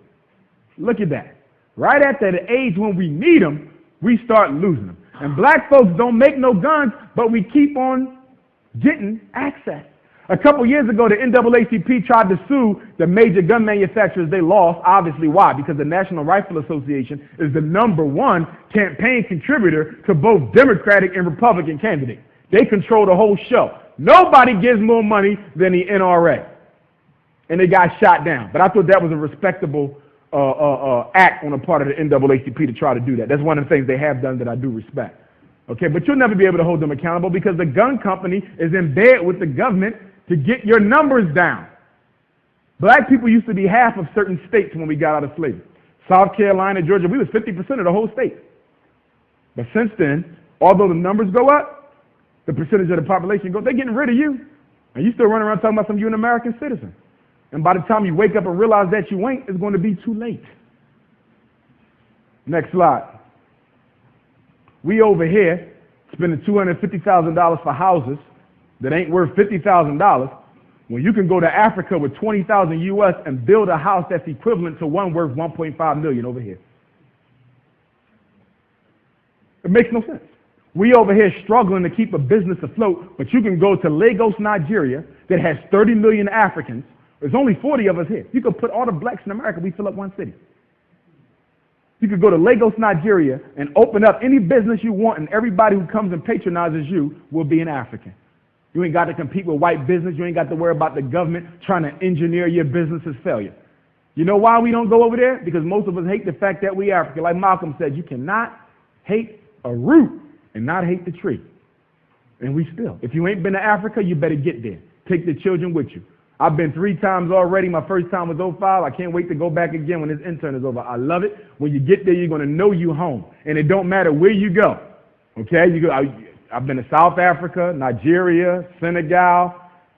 A: Look at that. Right at that age when we need them, we start losing them. And black folks don't make no guns, but we keep on getting access. A couple years ago, the NAACP tried to sue the major gun manufacturers. They lost. Obviously, why? Because the National Rifle Association is the #1 campaign contributor to both Democratic and Republican candidates. They control the whole show. Nobody gives more money than the NRA. And they got shot down. But I thought that was a respectable act on the part of the NAACP to try to do that. That's one of the things they have done that I do respect. Okay, but you'll never be able to hold them accountable because the gun company is in bed with the government to get your numbers down. Black people used to be half of certain states when we got out of slavery. South Carolina, Georgia, we was 50% of the whole state. But since then, although the numbers go up, the percentage of the population goes, they're getting rid of you. And you still running around talking about you're an American citizen. And by the time you wake up and realize that you ain't, it's going to be too late. Next slide. We over here spending $250,000 for houses that ain't worth $50,000 when you can go to Africa with 20,000 US and build a house that's equivalent to one worth 1.5 million over here. It makes no sense. We over here struggling to keep a business afloat, but you can go to Lagos, Nigeria that has 30 million Africans. There's only 40 of us here. You could put all the blacks in America, we fill up one city. You could go to Lagos, Nigeria and open up any business you want, and everybody who comes and patronizes you will be an African. You ain't got to compete with white business. You ain't got to worry about the government trying to engineer your business's failure. You know why we don't go over there? Because most of us hate the fact that we African. Like Malcolm said, you cannot hate a root and not hate the tree. And we still. If you ain't been to Africa, you better get there. Take the children with you. I've been 3 times already. My first time was 05. I can't wait to go back again when this intern is over. I love it. When you get there, you're going to know you home. And it don't matter where you go. Okay? You go. I've been to South Africa, Nigeria, Senegal,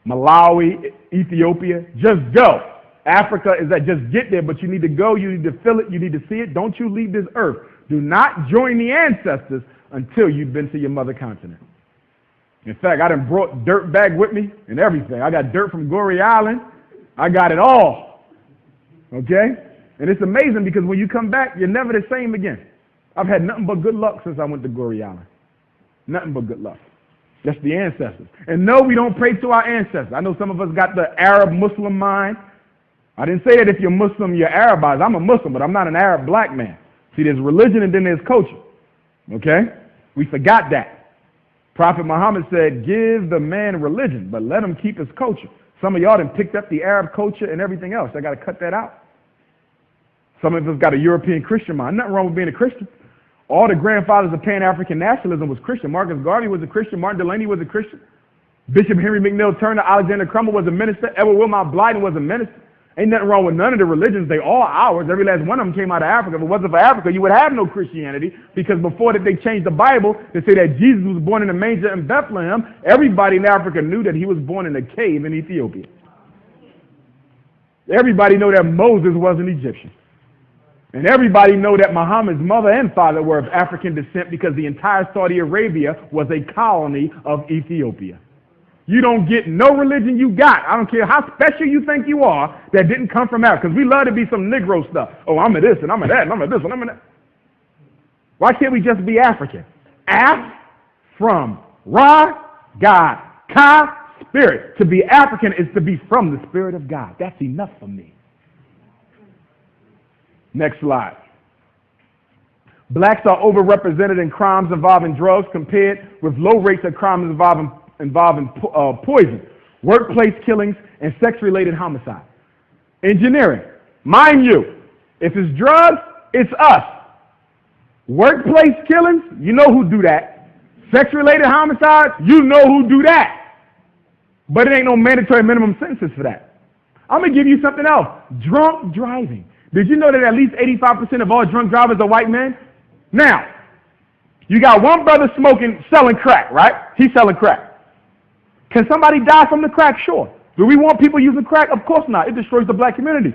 A: Malawi, Ethiopia. Just go. Africa is that just get there, but you need to go. You need to feel it. You need to see it. Don't you leave this earth. Do not join the ancestors until you've been to your mother continent. In fact, I done brought dirt back with me and everything. I got dirt from Goree Island. I got it all. Okay? And it's amazing because when you come back, you're never the same again. I've had nothing but good luck since I went to Goree Island. Nothing but good luck. That's the ancestors. And no, we don't pray to our ancestors. I know some of us got the Arab Muslim mind. I didn't say that if you're Muslim, you're Arabized. I'm a Muslim, but I'm not an Arab black man. See, there's religion and then there's culture. Okay? We forgot that. Prophet Muhammad said, give the man religion, but let him keep his culture. Some of y'all done picked up the Arab culture and everything else. I got to cut that out. Some of us got a European Christian mind. Nothing wrong with being a Christian. All the grandfathers of Pan-African nationalism was Christian. Marcus Garvey was a Christian. Martin Delany was a Christian. Bishop Henry McNeil Turner, Alexander Crummell was a minister. Edward Wilmot Blyden was a minister. Ain't nothing wrong with none of the religions. They all ours. Every last one of them came out of Africa. If it wasn't for Africa, you would have no Christianity, because before that they changed the Bible to say that Jesus was born in a manger in Bethlehem. Everybody in Africa knew that he was born in a cave in Ethiopia. Everybody knew that Moses was an Egyptian. And everybody know that Muhammad's mother and father were of African descent, because the entire Saudi Arabia was a colony of Ethiopia. You don't get no religion you got, I don't care how special you think you are, that didn't come from Africa. Because we love to be some Negro stuff. Oh, I'm a this and I'm a that and I'm a this and I'm a that. Why can't we just be African? Af, from, Ra, God, Ka, spirit. To be African is to be from the Spirit of God. That's enough for me. Next slide. Blacks are overrepresented in crimes involving drugs compared with low rates of crimes involving poison, workplace killings, and sex-related homicide. Engineering. Mind you, if it's drugs, it's us. Workplace killings, you know who do that. Sex-related homicides, you know who do that. But it ain't no mandatory minimum sentences for that. I'm going to give you something else. Drunk driving. Did you know that at least 85% of all drunk drivers are white men? Now, you got one brother selling crack, right? He's selling crack. Can somebody die from the crack? Sure. Do we want people using crack? Of course not. It destroys the black community.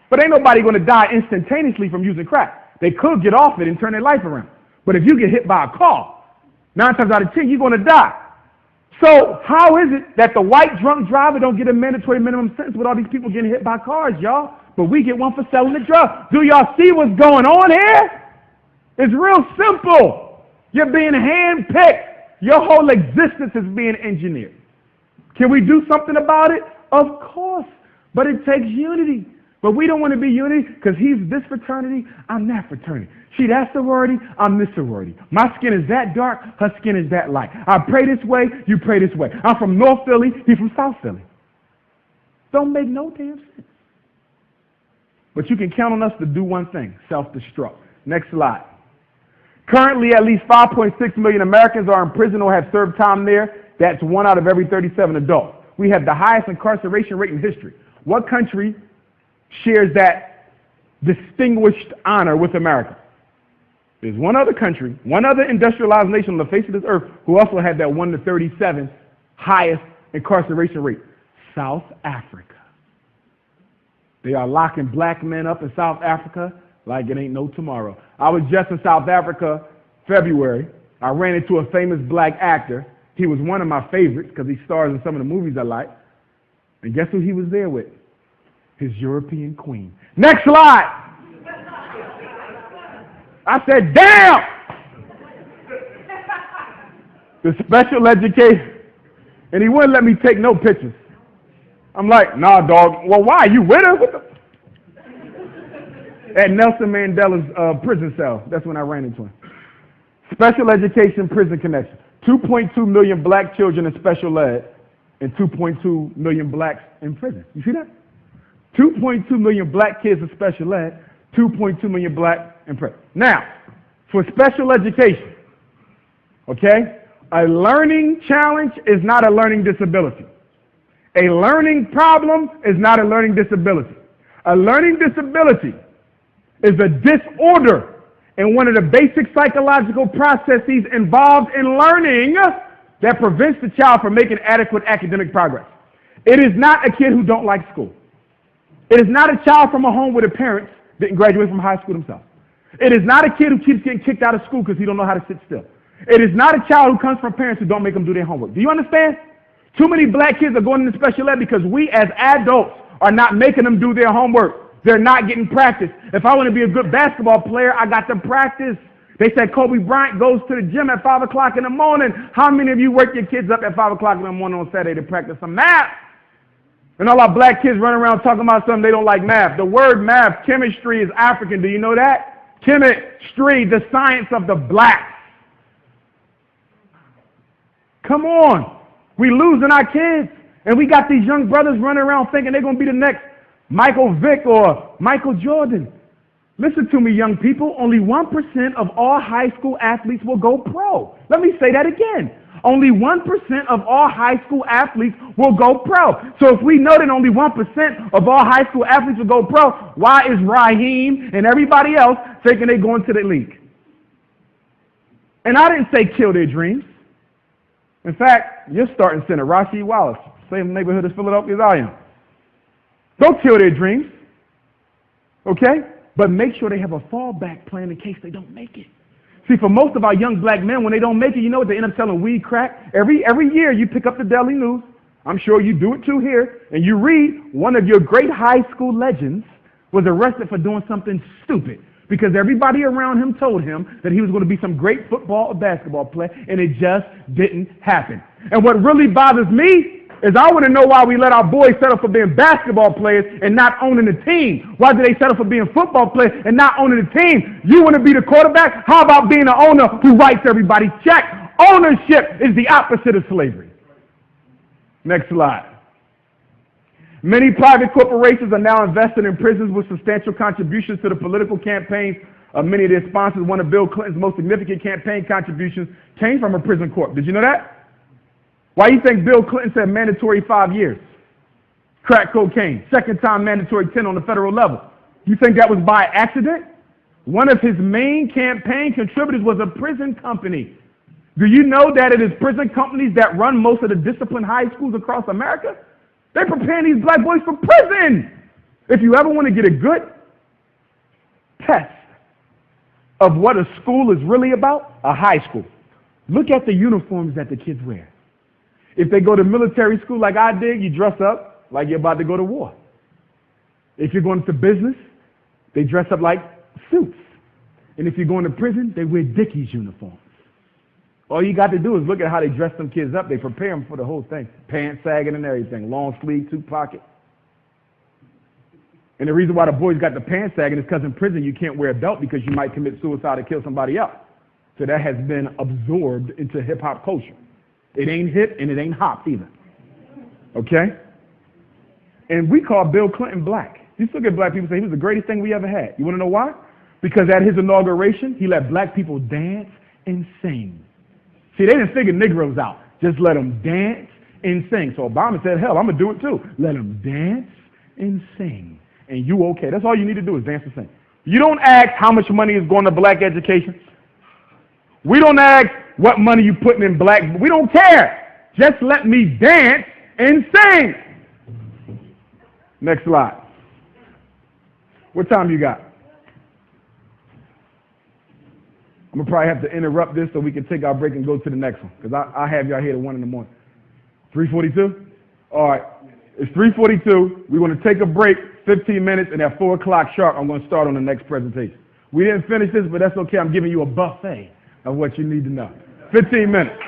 A: But ain't nobody going to die instantaneously from using crack. They could get off it and turn their life around. But if you get hit by a car, 9 times out of 10, you're going to die. So how is it that the white drunk driver don't get a mandatory minimum sentence with all these people getting hit by cars, y'all? But we get one for selling the drug. Do y'all see what's going on here? It's real simple. You're being handpicked. Your whole existence is being engineered. Can we do something about it? Of course. But it takes unity. But we don't want to be unity because he's this fraternity, I'm that fraternity. She that sorority, I'm this sorority. My skin is that dark, her skin is that light. I pray this way, you pray this way. I'm from North Philly, he's from South Philly. Don't make no damn sense. But you can count on us to do one thing, self-destruct. Next slide. Currently, at least 5.6 million Americans are in prison or have served time there. That's 1 out of every 37 adults. We have the highest incarceration rate in history. What country shares that distinguished honor with America? There's one other country, one other industrialized nation on the face of this earth who also had that 1 to 37 highest incarceration rate. South Africa. They are locking black men up in South Africa like it ain't no tomorrow. I was just in South Africa February. I ran into a famous black actor. He was one of my favorites because he stars in some of the movies I like. And guess who he was there with? His European queen. Next slide. I said, damn! The special education. And he wouldn't let me take no pictures. I'm like, nah, dog. Well, why? You with her? At Nelson Mandela's prison cell. That's when I ran into him. Special education prison connection. 2.2 million black children in special ed and 2.2 million blacks in prison. You see that? 2.2 million black kids in special ed, 2.2 million black in prison. Now, for special education, okay, a learning challenge is not a learning disability. A learning problem is not a learning disability. A learning disability is a disorder in one of the basic psychological processes involved in learning that prevents the child from making adequate academic progress. It is not a kid who don't like school. It is not a child from a home where the parents didn't graduate from high school themselves. It is not a kid who keeps getting kicked out of school because he don't know how to sit still. It is not a child who comes from parents who don't make them do their homework. Do you understand? Too many black kids are going into special ed because we as adults are not making them do their homework. They're not getting practice. If I want to be a good basketball player, I got to practice. They said Kobe Bryant goes to the gym at 5 o'clock in the morning. How many of you work your kids up at 5 o'clock in the morning on Saturday to practice some math? And all our black kids running around talking about something they don't like math. The word math, chemistry, is African. Do you know that? Chemistry, the science of the blacks. Come on. We losing our kids. And we got these young brothers running around thinking they're going to be the next Michael Vick or Michael Jordan. Listen to me, young people. Only 1% of all high school athletes will go pro. Let me say that again. Only 1% of all high school athletes will go pro. So if we know that only 1% of all high school athletes will go pro, why is Raheem and everybody else thinking they're going to the league? And I didn't say kill their dreams. In fact, your starting center, Rasheed Wallace, same neighborhood as Philadelphia as I am. Don't kill their dreams, okay? But make sure they have a fallback plan in case they don't make it. See, for most of our young black men, when they don't make it, you know what? They end up selling weed, crack. Every year you pick up the Daily News. I'm sure you do it too here. And you read one of your great high school legends was arrested for doing something stupid because everybody around him told him that he was going to be some great football or basketball player, and it just didn't happen. And what really bothers me is I want to know why we let our boys settle for being basketball players and not owning the team. Why do they settle for being football players and not owning the team? You want to be the quarterback? How about being the owner who writes everybody's check? Ownership is the opposite of slavery. Next slide. Many private corporations are now invested in prisons with substantial contributions to the political campaigns of many of their sponsors. One of Bill Clinton's most significant campaign contributions came from a prison corp. Did you know that? Why do you think Bill Clinton said mandatory 5 years? Crack cocaine, second time mandatory 10 on the federal level. You think that was by accident? One of his main campaign contributors was a prison company. Do you know that it is prison companies that run most of the disciplined high schools across America? They're preparing these black boys for prison. If you ever want to get a good test of what a school is really about, a high school, look at the uniforms that the kids wear. If they go to military school like I did, you dress up like you're about to go to war. If you're going to business, they dress up like suits. And if you're going to prison, they wear Dickies uniforms. All you got to do is look at how they dress them kids up. They prepare them for the whole thing. Pants sagging and everything. Long sleeve, 2 pocket. And the reason why the boys got the pants sagging is because in prison you can't wear a belt because you might commit suicide or kill somebody else. So that has been absorbed into hip-hop culture. It ain't hip and it ain't hop either. Okay? And we call Bill Clinton black. You still get black people say he was the greatest thing we ever had. You want to know why? Because at his inauguration, he let black people dance and sing. See, they didn't figure Negroes out. Just let them dance and sing. So Obama said, hell, I'm going to do it too. Let them dance and sing. And you okay. That's all you need to do is dance and sing. You don't ask how much money is going to black education. We don't ask what money you putting in black. We don't care. Just let me dance and sing. Next slide. What time you got? I'm going to probably have to interrupt this so we can take our break and go to the next one, because I have y'all here at 1 in the morning. 3:42? All right. It's 3:42. We're going to take a break, 15 minutes, and at 4 o'clock sharp, I'm going to start on the next presentation. We didn't finish this, but that's okay. I'm giving you a buffet of what you need to know. 15 minutes.